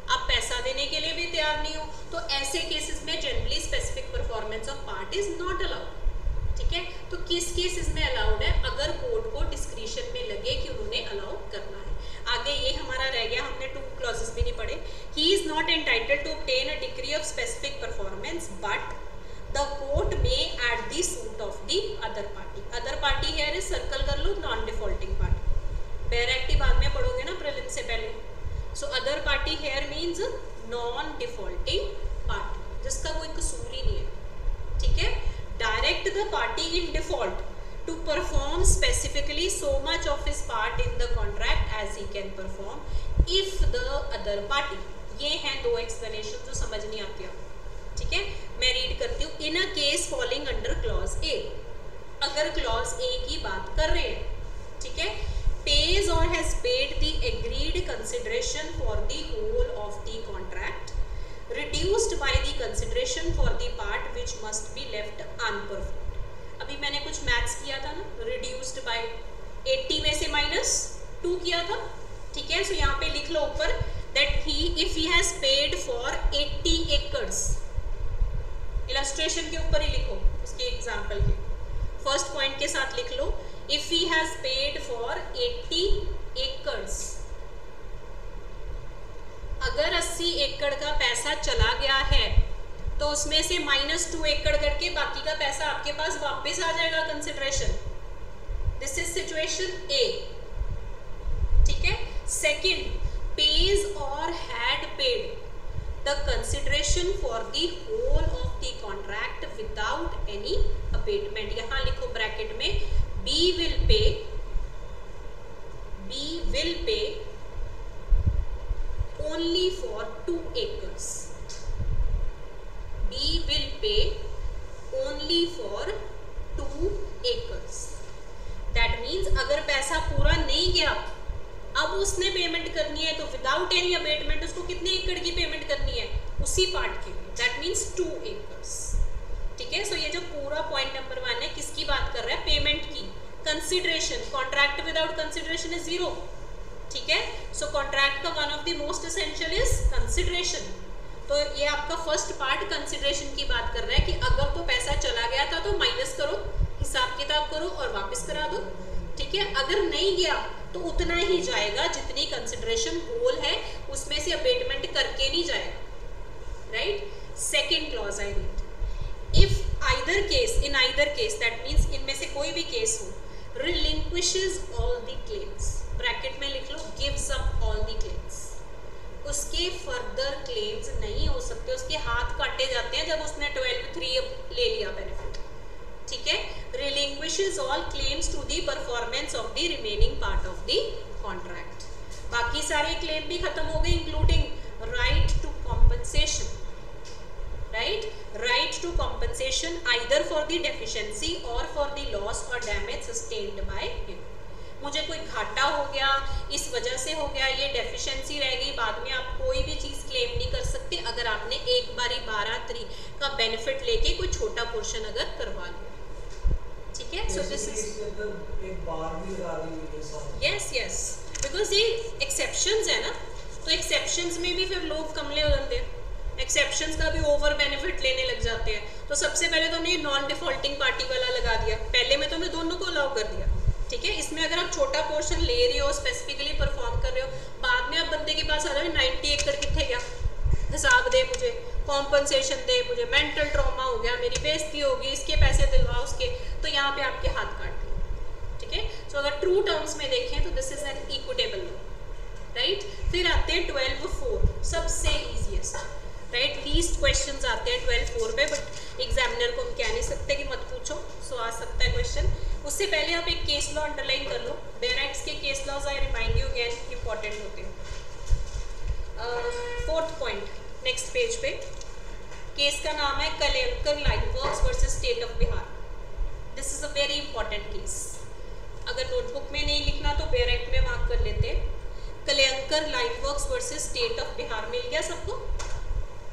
A: आप पैसा देने के लिए भी तैयार नहीं हो, तो ऐसे केसेस में generally specific performance of part is not allowed, ठीक है। तो किस केसेस में अलाउड है, अगर कोर्ट को डिस्क्रिशन में लगे कि उन्होंने अलाउ करना है। आगे ये हमारा रह गया, हमने 2 क्लॉजेस भी नहीं पढ़े। He is not entitled to obtain a degree of specific performance but the court में at the suit of the other party. Other party है, सर्कल कर लो, नॉन डिफॉल्टिंग पार्टी। डायरेक्ट बाद में पढ़ोगे ना प्रीलिम से पहले। So other party here means non defaulting party, जिसका कोई कसूर ही नहीं है, ठीक है। Direct the party in default to perform specifically so much of his part in the contract as he can perform if the other party, ये हैं 2 एक्सप्लेनेशन जो समझ नहीं आती है, ठीक है। मैं रीड करती हूँ। In a case falling under clause A, अगर क्लॉज ए की बात कर रहे हैं, ठीक है, pays or has paid the agreed consideration for the whole of the contract reduced by the consideration for the part which must be left unperformed। अभी मैंने कुछ मैथ्स किया था ना, रिड्यूस्ड बाय 80 में से -2 किया था, ठीक है। सो यहाँ पे लिख लो ऊपर that he if he has paid for 80 acres, illustration के ऊपर ही लिखो, उसके एग्जांपल के फर्स्ट पॉइंट के साथ लिख लो, if he has paid for 80 acres. अगर 80 एकड़ का पैसा चला गया है तो उसमें से -2 एकड़ करके बाकी का पैसा आपके पास वापस आ जाएगा consideration. This is situation A, ठीक है। सेकंड, पेज और had paid the consideration for the whole of the contract without any abatement. यहां लिखो ब्रैकेट में B will pay only for 2 acres। B will pay only for 2 acres। That means अगर पैसा पूरा नहीं गया, अब उसने पेमेंट करनी है तो विदाउट एनी अबेटमेंट उसको कितने एकड़ की पेमेंट करनी है, उसी पार्ट के लिए। That means 2 acres, ठीक है। सो ये जो पूरा पॉइंट नंबर 1 है, किसकी बात कर रहा है, पेमेंट की। Consideration, contract without consideration is 0, ठीक है। सो कॉन्ट्रैक्ट का one of the most essential is consideration. तो ये आपका फर्स्ट पार्ट कंसिडरेशन की बात कर रहा है कि अगर तो पैसा चला गया था तो माइनस करो, हिसाब किताब करो और वापस करा दो, ठीक है। अगर नहीं गया तो उतना ही जाएगा जितनी कंसिडरेशन होल है, उसमें से अबेटमेंट करके नहीं जाएगा, right. Second clause I read, if either case, in either case that means इनमें से कोई भी केस हो, relinquishes all the claims, bracket में लिख लो gives up all the claims, उसके फर्दर क्लेम्स नहीं हो सकते, उसके हाथ काटे जाते हैं जब उसने 12(3) ले लिया बेनिफिट, ठीक है। Relinquishes all claims to the performance of the remaining part of the contract, बाकी सारे क्लेम भी खत्म हो गए including right to compensation, right to compensation either for the deficiency और फॉर द लॉस और डैमेज सस्टेन्ड बाय हिम। मुझे कोई घाटा हो गया, इस वजह से हो गया, ये डेफिशिएंसी रह गई, बाद में आप कोई भी चीज़ क्लेम नहीं कर सकते अगर आपने एक बारी 12(3) का बेनिफिट लेके कोई छोटा पोर्शन अगर करवा लिया, ठीक है। सो दिस इज
C: एक बार भी लगा दी,
A: यस बिकॉज ये एक्सेप्शंस है ना, तो एक्सेप्शंस में भी फिर लोग कमले हो जाते हैं, एक्सेप्शंस का भी ओवर बेनिफिट लेने लग जाते हैं। तो सबसे पहले तो हमने नॉन डिफॉल्टिंग पार्टी वाला लगा दिया, पहले में तो हमने दोनों को अलाउ कर दिया, ठीक है। इसमें अगर आप छोटा पोर्शन ले रहे हो, स्पेसिफिकली परफॉर्म कर रहे हो, बाद में आप बंदे के पास आ जाओ 90 एकड़ कितने गया, हिसाब दे मुझे, कॉम्पनसेशन दे मुझे, मेंटल ट्रॉमा हो गया, मेरी बेइज्जती होगी, इसके पैसे दिलवा उसके, तो यहाँ पे आपके हाथ काट दिए, ठीक है। सो अगर ट्रू टर्म्स में देखें तो this is an equitable law, right. फिर आते हैं 12(4), सबसे ईजीएस्ट, राइट। लीस्ट क्वेश्चंस आते हैं 12(4) पे, बट एग्जामिनर को हम कह नहीं सकते कि मत पूछो, सो आ सकता है क्वेश्चन। उससे पहले आप एक केस लॉ अंडरलाइन कर लो, बेयर एक्ट्स के case laws I remind you again important होते हैं। 4th पॉइंट नेक्स्ट पेज पे, केस का नाम है कलेकर lime works versus state of Bihar. This is a very important case, अगर नोटबुक में नहीं लिखना तो बेयर एक्ट में मार्क कर लेते हैं। Kalyankar lime works versus state of Bihar मिल गया सबको,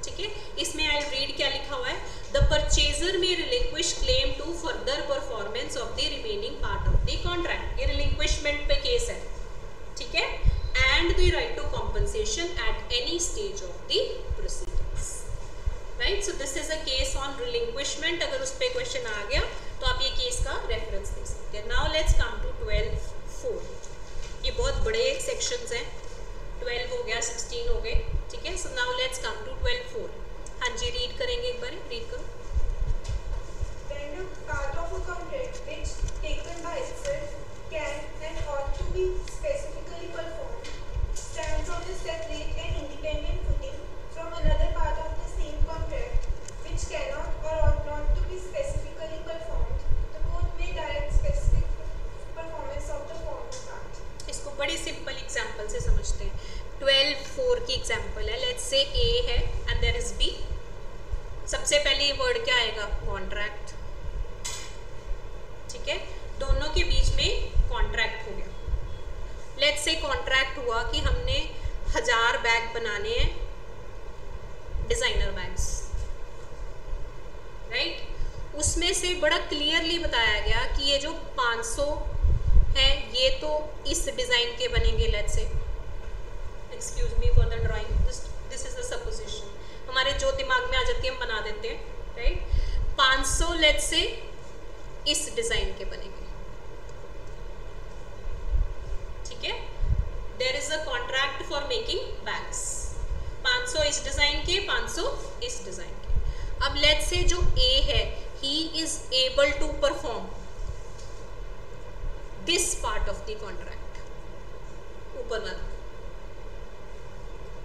A: ठीक है। इसमें आई रीड क्या लिखा हुआ है, the purchaser may relinquish claim to further performance of the remaining part of the contract, ये रिलिंक्विशमेंट पे केस है, ठीक है, and the right to compensation at any stage of the proceedings, right. So this is a case on relinquishment, अगर उस पर क्वेश्चन आ गया तो आप ये केस का रेफरेंस दे सकते हैं। नाउ लेट्स कम टू 12(4), ये बहुत बड़े सेक्शंस हैं, 12 हो गया, 16 हो गए, ठीक है। So now let's come to 12(4). हाँ जी, रीड करेंगे एक बार, रीड करो।
B: When a part of a contract which taken by itself can and ought to be specifically performed stands on a separate and independent footing from another part of the same contract which cannot or ought not to be specifically performed, the court may direct specific performance of the former part.
A: इसको बड़ी सिंपल एग्जांपल से समझते हैं। 12(4) की एग्जांपल है, लेट्स से A है एंड देयर इज B। सबसे पहले ये वर्ड क्या आएगा, कॉन्ट्रैक्ट, ठीक है। दोनों के बीच में कॉन्ट्रैक्ट हो गया। लेट्स से कॉन्ट्रैक्ट हुआ कि हमने 1000 बैग बनाने हैं, डिजाइनर बैग्स, राइट। उसमें से बड़ा क्लियरली बताया गया कि ये जो 500 है ये तो इस डिजाइन के बनेंगे, let's say, excuse me for the drawing, this is the supposition, हमारे जो दिमाग में आ जाती है हम बना देते हैं, राइट। 500 लेट्स से इस डिजाइन के बनेंगे, ठीक है। There is a contract for making bags, 500 इस डिजाइन के, 500 इस डिजाइन के। अब लेट्स से जो A है, he is able to perform this part of the contract, ऊपर वाला,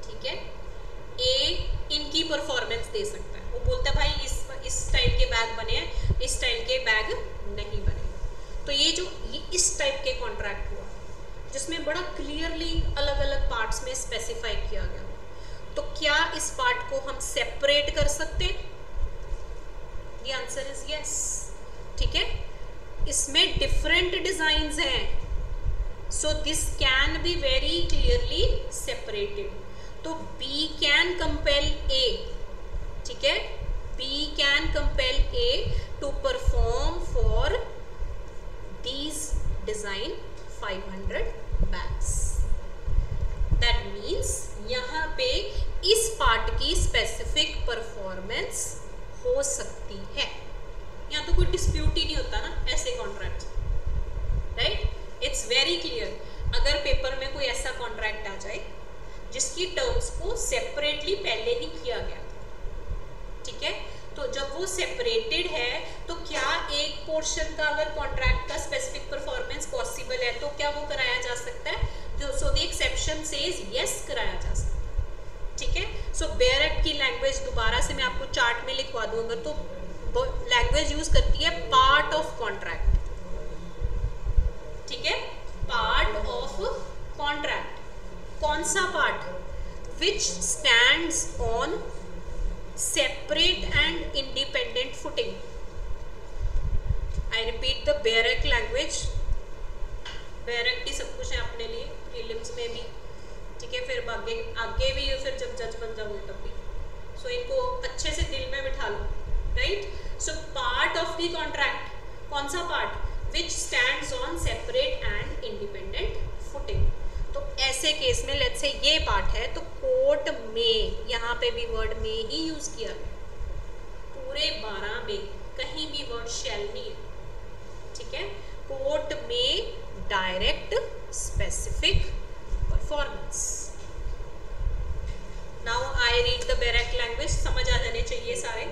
A: ठीक है। A इनकी परफॉर्मेंस दे सकता है, वो बोलता है भाई इस टाइप के बैग बने हैं, इस टाइप के बैग नहीं बने। तो ये जो इस टाइप के कॉन्ट्रैक्ट हुआ जिसमें बड़ा क्लियरली अलग अलग पार्ट्स में स्पेसिफाई किया गया, तो क्या इस पार्ट को हम सेपरेट कर सकते हैं? द आंसर इज यस, ठीक है। इसमें डिफरेंट डिजाइन्स हैं, so this can be very clearly separated. तो B कैन कंपेल A, ठीक है, B can compel A to perform for these design 500 bags. That means यहाँ पे इस पार्ट की स्पेसिफिक परफॉर्मेंस हो सकती है। यहाँ तो कोई डिस्प्यूट ही नहीं होता ना ऐसे contract, right. It's very clear. अगर पेपर में कोई ऐसा कॉन्ट्रैक्ट आ जाए जिसकी टर्म्स को सेपरेटली पहले ही किया गया, ठीक है, तो जब वो सेपरेटेड है तो क्या एक पोर्शन का अगर कॉन्ट्रैक्ट का स्पेसिफिक परफॉर्मेंस पॉसिबल है तो क्या वो कराया जा सकता है? So the exception says yes, कराया जा सकता है, ठीक है। सो बेयर एक्ट की लैंग्वेज दोबारा से मैं आपको चार्ट में लिखवा दूं अगर, तो लैंग्वेज यूज करती है पार्ट ऑफ कॉन्ट्रैक्ट, ठीक है, पार्ट ऑफ कॉन्ट्रैक्ट। कौन सा part? Which stands on separate and independent footing. I repeat the bare act language, bare act ही सब कुछ है अपने लिए, प्रीलिम्स में भी, ठीक है, फिर आगे भी, फिर जब जज बन जाओगे तब भी। सो इनको अच्छे से दिल में बिठा लो, right. So part of the contract, कौन सा part? Which stands on separate and independent footing. तो ऐसे केस में लेट्स से ये पार्ट है तो कोर्ट में, यहाँ पे भी वर्ड में ही यूज किया गया, पूरे 12 में कहीं भी वर्ड शैल नहीं है, ठीक है। कोर्ट में direct specific performance. Now I read the bare act language, समझ आ जाने चाहिए सारे।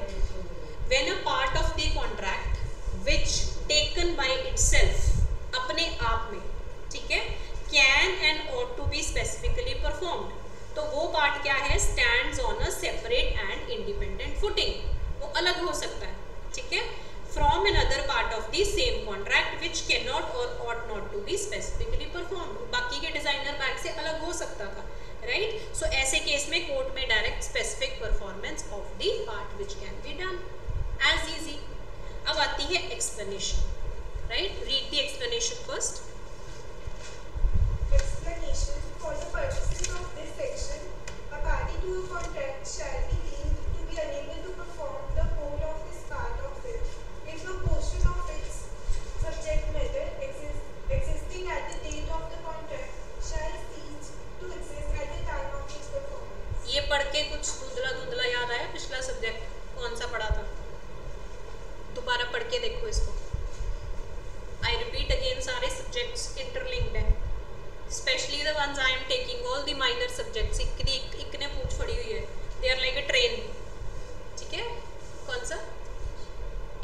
A: When a part of the contract which taken by itself, अपने आप में, ठीक है, can and ought to be specifically performed, तो वो पार्ट क्या है? Stands on a separate and independent footing, वो अलग हो सकता है, ठीक है, from another part of the same contract which can not और ought not to be specifically performed. बाकी के डिजाइनर बैग से अलग हो सकता था, राइट। सो ऐसे केस में कोर्ट में direct specific performance of the part which can be done, as easy. अब आती है explanation, right. Read the explanation first.
B: Explanation: for the to a contract shall be deemed to be unable to perform the whole of his part of it if a portion of its subject matter existing at the date of the contract shall cease to exist at the time of its performance.
A: ये पढ़ के कुछ धुंधला धुंधला याद आया? पिछला सब्जेक्ट कौन सा पढ़ा था? दोबारा पढ़ के देखो इसको. I repeat again, सारे सब्जेक्ट्स इंटरलिंक्ड हैं, specially the ones I am taking all the minor subjects. एक ने पूछ पड़ी हुई है, they are like a train. ठीक है, कौन सा?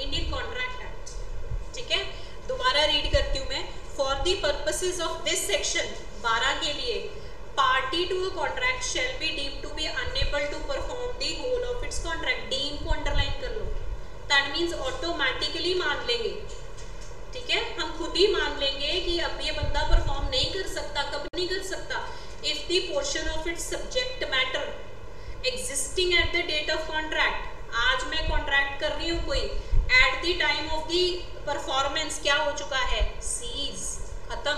A: Indian contract act. ठीक है, दोबारा रीड करती हूँ मैं. For the purposes of this section 12 के लिए, party to a contract shall be deemed to be unable to perform the whole of its contract. Deem को अंडरलाइन कर लो. दैट मीन्स ऑटोमेटिकली मान लेंगे. ठीक है, हम खुद ही मान लेंगे कि अब ये बंदा परफॉर्म नहीं कर सकता. कब नहीं कर सकता? If the portion of its subject matter existing at the date of contract. आज मैं कॉन्ट्रैक्ट कर रही हूँ कोई, at the time of the performance क्या हो चुका है? सीज, खत्म.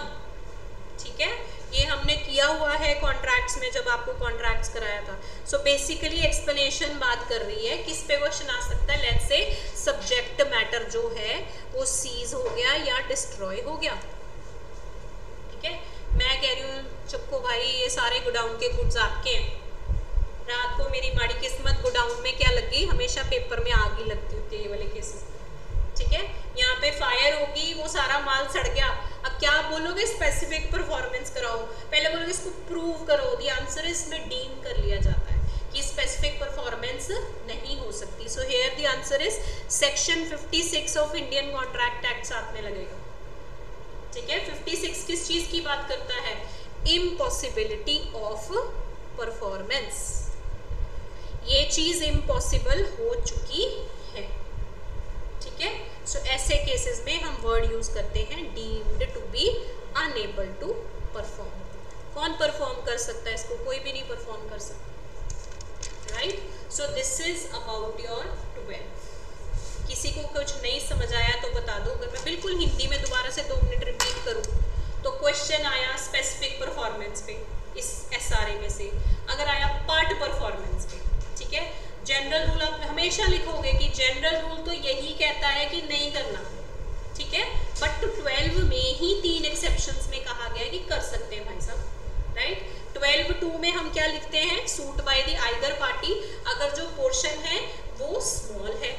A: ठीक है, ये हमने किया हुआ है कॉन्ट्रैक्ट्स में जब आपको कॉन्ट्रैक्ट्स कराया था. सो बेसिकली एक्सप्लेनेशन बात कर रही है किस पे क्वेश्चन आ सकता है. लेट्स से सब्जेक्ट मैटर जो है वो सीज हो गया या डिस्ट्रॉय हो गया. ठीक है, मैं कह रही हूँ चक्को भाई ये सारे गोडाउन के गुड्स आपके हैं. रात को मेरी माड़ी किस्मत गोडाउन में क्या लगी, हमेशा पेपर में आग ही लगती होती है ये वाले केसेस. ठीक है, यहाँ पे फायर होगी, वो सारा माल सड़ गया. अब क्या बोलोगे? स्पेसिफिक परफॉर्मेंस कराओ. पहले बोलोगे इसको प्रूव करो. द आंसर इसमें डीम कर लिया जाता है कि स्पेसिफिक परफॉर्मेंस नहीं हो सकती. So here the answer is section 56 of Indian contract act साथ में लगेगा. ठीक है, 56 किस चीज की बात करता है? Impossibility of performance. ये चीज इम्पॉसिबल हो चुकी है. ठीक है, सो ऐसे केसेस में हम वर्ड यूज करते हैं deemed to be unable to perform. कौन परफॉर्म कर सकता है इसको? कोई भी नहीं परफॉर्म कर सकता. Right, so this is about your 12. किसी को कुछ नहीं समझ आया तो बता दो. अगर मैं बिल्कुल हिंदी में दोबारा से 2 मिनट रिपीट करूं तो क्वेश्चन आया स्पेसिफिक परफॉर्मेंस पे इस एसआरए में से, अगर आया पार्ट परफॉर्मेंस पे. ठीक है, जनरल रूल आप हमेशा लिखोगे कि जनरल रूल तो यही कहता है कि नहीं करना. ठीक है, बट 12 में ही 3 एक्सेप्शंस में कहा गया है कि कर सकते हैं भाई साहब. राइट, 12(2) में हम क्या लिखते हैं? Suit by the either party. अगर जो पोर्शन है वो स्मॉल है,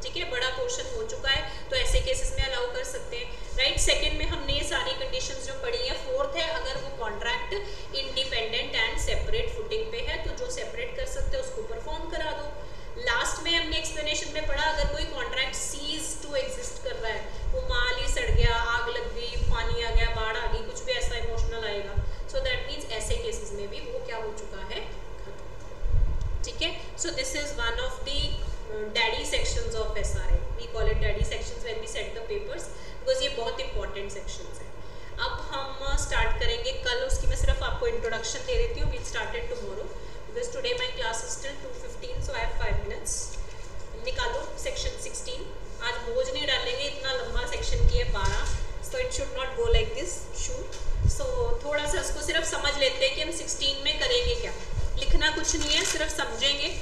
A: ठीक है, बड़ा पोर्शन हो चुका है, तो ऐसे केसेस में अलाउ कर सकते हैं. राइट, सेकंड में हमने ये सारी कंडीशंस जो पढ़ी है. फोर्थ है अगर वो contract independent and separate footing पे है तो जो सेपरेट कर सकते हैं उसको परफॉर्म करा दो. लास्ट में हमने एक्सप्लेनेशन में पढ़ा अगर कोई कॉन्ट्रैक्ट सीज टू एग्जिस्ट कर रहा है, वो माल ही सड़ गया, आग लग गई, पानी आ गया, बाढ़ आ गई, कुछ भी ऐसा इमोशनल आएगा, सो दैट मीन्स ऐसे केसेस में भी वो क्या हो चुका है? ठीक है, so this is one of the daddy sections of SRA. We call it daddy sections when we set the papers, because ये बहुत इंपॉर्टेंट सेक्शंस हैं. अब हम स्टार्ट करेंगे कल, उसकी मैं सिर्फ आपको इंट्रोडक्शन दे देती हूँ. We started tomorrow because today my class is till 2:15, so I have 5 minutes. निकालो सेक्शन 16. आज बोझ नहीं डालेंगे, इतना लंबा सेक्शन की है 12, so it should not go like this shoot. सो थोड़ा सा इसको सिर्फ समझ लेते हैं कि हम 16 में करेंगे क्या. लिखना कुछ नहीं है, सिर्फ समझेंगे.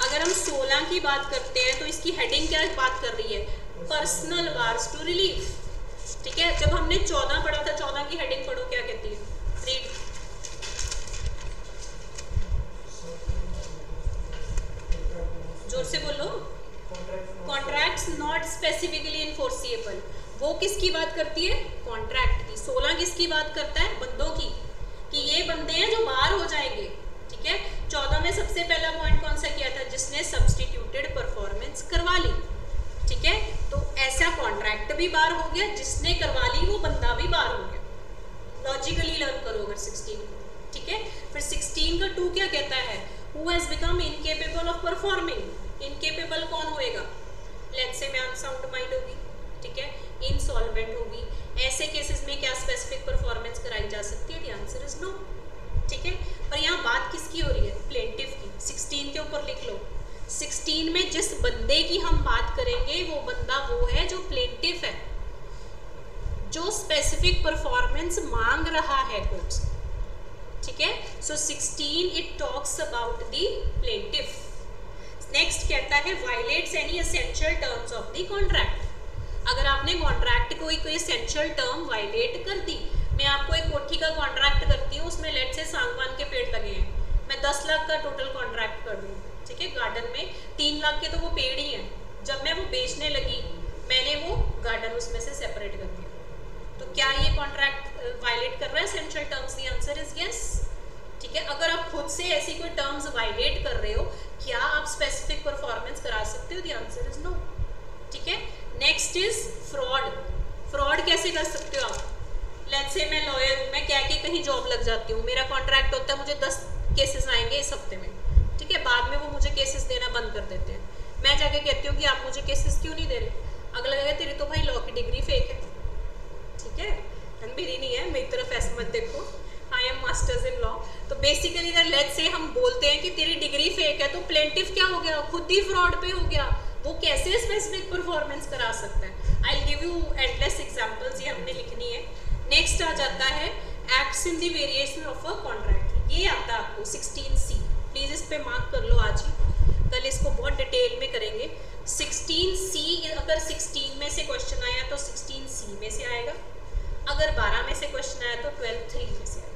A: अगर हम 16 की बात करते हैं तो इसकी हेडिंग क्या बात कर रही है? Personal wars to relieve. ठीक है, जब हमने 14 पढ़ा था, 14 की हेडिंग पढ़ो क्या कहती है? रीड. जोर से बोलो. Contracts not specifically enforceable. वो किसकी बात करती है? कॉन्ट्रैक्ट की. 16 किसकी बात करता है? बंदों की, कि ये बंदे हैं जो बाहर हो जाएंगे. ठीक है, 14 में सबसे पहला पॉइंट कौन सा किया था? जिसने सब्स्टिट्यूटेड परफॉर्मेंस करवा ली. ठीक है, तो ऐसा कॉन्ट्रैक्ट भी बार हो गया, जिसने करवा ली वो बंदा भी बार हो गया. लॉजिकली लर्न करो अगर 16 को. ठीक है, फिर 16 का 2 क्या कहता है? Who has become incapable of performing. Incapable कौन होएगा? लेट्स से मैं अनसाउंड माइंड होगी. ठीक है, इनसॉल्वेंट होगी. ऐसे केसेस में क्या स्पेसिफिक परफॉर्मेंस कराई जा सकती है? The answer is no. ठीक है, पर यहाँ बात किसकी हो रही है? प्लेंटिफ की. 16 के ऊपर लिख लो. 16 में जिस बंदे की हम बात करेंगे वो बंदा वो है जो प्लेंटिफ है, जो स्पेसिफिक परफॉर्मेंस मांग रहा है कोर्ट से. ठीक ठीक है। सो 16 it talks about the plaintiff. Next कहता है violets any essential terms of the contract. अगर आपने कॉन्ट्रैक्ट कोई एसेंशियल टर्म वायलेट कर दी, मैं आपको एक कोठी का कॉन्ट्रैक्ट करती हूँ, उसमें लेट से सागवान के पेड़ लगे हैं, मैं 10 लाख का टोटल कॉन्ट्रैक्ट कर दूँ, ठीक है। गार्डन में 3 लाख के तो वो पेड़ ही हैं, जब मैं वो बेचने लगी मैंने वो गार्डन उसमें से सेपरेट कर दिया, तो क्या ये कॉन्ट्रैक्ट वायलेट कर रहा है essential terms? The answer is yes, ठीक है। अगर आप खुद से ऐसी कोई टर्म्स वायलेट कर रहे हो, क्या आप स्पेसिफिक परफॉर्मेंस करा सकते हो? द आंसर इज नो, ठीक है। Next is fraud. फ्रॉड कैसे कर सकते हो आप? लेट्स से मैं लॉयर हूँ, मैं कह के कहीं जॉब लग जाती हूँ, मेरा कॉन्ट्रैक्ट होता है मुझे 10 केसेस आएंगे इस हफ्ते में, ठीक है। बाद में वो मुझे केसेस देना बंद कर देते हैं, मैं जाके कहती हूँ कि आप मुझे केसेस क्यों नहीं दे रहे? अगला कहेगा तेरी तो भाई लॉ की डिग्री फेक है, ठीक है। मेरी नहीं है, मेरी तरफ ऐसे मत देखो, I am masters in law. तो बेसिकली अगर लेट्स से हम बोलते हैं कि तेरी डिग्री फेक है, तो प्लेंटिफ क्या हो गया? खुद ही फ्रॉड पे हो गया, वो कैसे स्पेसिफिक परफॉर्मेंस करा सकता है? I will give you endless examples, ये हमने लिखनी है। नेक्स्ट आ जाता है acts in the variation of a contract, ये आता है आपको 16C, प्लीज इस पे मार्क कर लो आज ही, कल इसको बहुत डिटेल में करेंगे। 16C, अगर 16 में से क्वेश्चन आया तो 16C में से आएगा, अगर 12 में से क्वेश्चन आया तो 12(3) में से आएगा,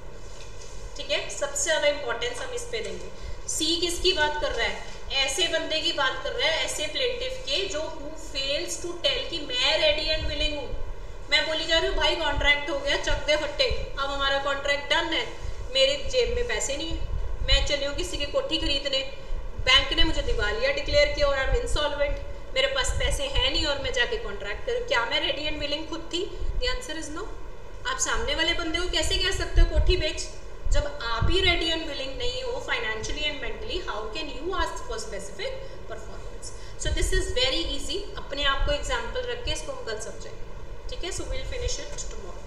A: ठीक है। सबसे ज़्यादा इंपॉर्टेंस हम इस पे देंगे। सी किसकी बात कर रहा है? ऐसे बंदे की बात कर रहा है, ऐसे प्लेंटिफ के जो हु फेल्स टू टेल कि मैं रेडी एंड विलिंग हूँ। मैं बोली जा रही हूँ भाई कॉन्ट्रैक्ट हो गया, चक दे फट्टे, अब हमारा कॉन्ट्रैक्ट डन है, मेरे जेब में पैसे नहीं है, मैं चली हूँ किसी की कोठी खरीदने, बैंक ने मुझे दिवालिया डिक्लेयर किया और आई एम इंसॉल्वेंट, मेरे पास पैसे हैं नहीं और मैं जाके कॉन्ट्रैक्ट करूँ, क्या मैं रेडी एंड विलिंग खुद थी? The answer is no. आप सामने वाले बंदे को कैसे कह सकते हो कोठी बेच, जब आप ही रेडी एंड विलिंग नहीं हो financially and mentally? How can you ask for specific performance? So this is very easy, अपने आप को एग्जाम्पल रख के इसको हम कल समझेंगे, ठीक है। So will finish it tomorrow.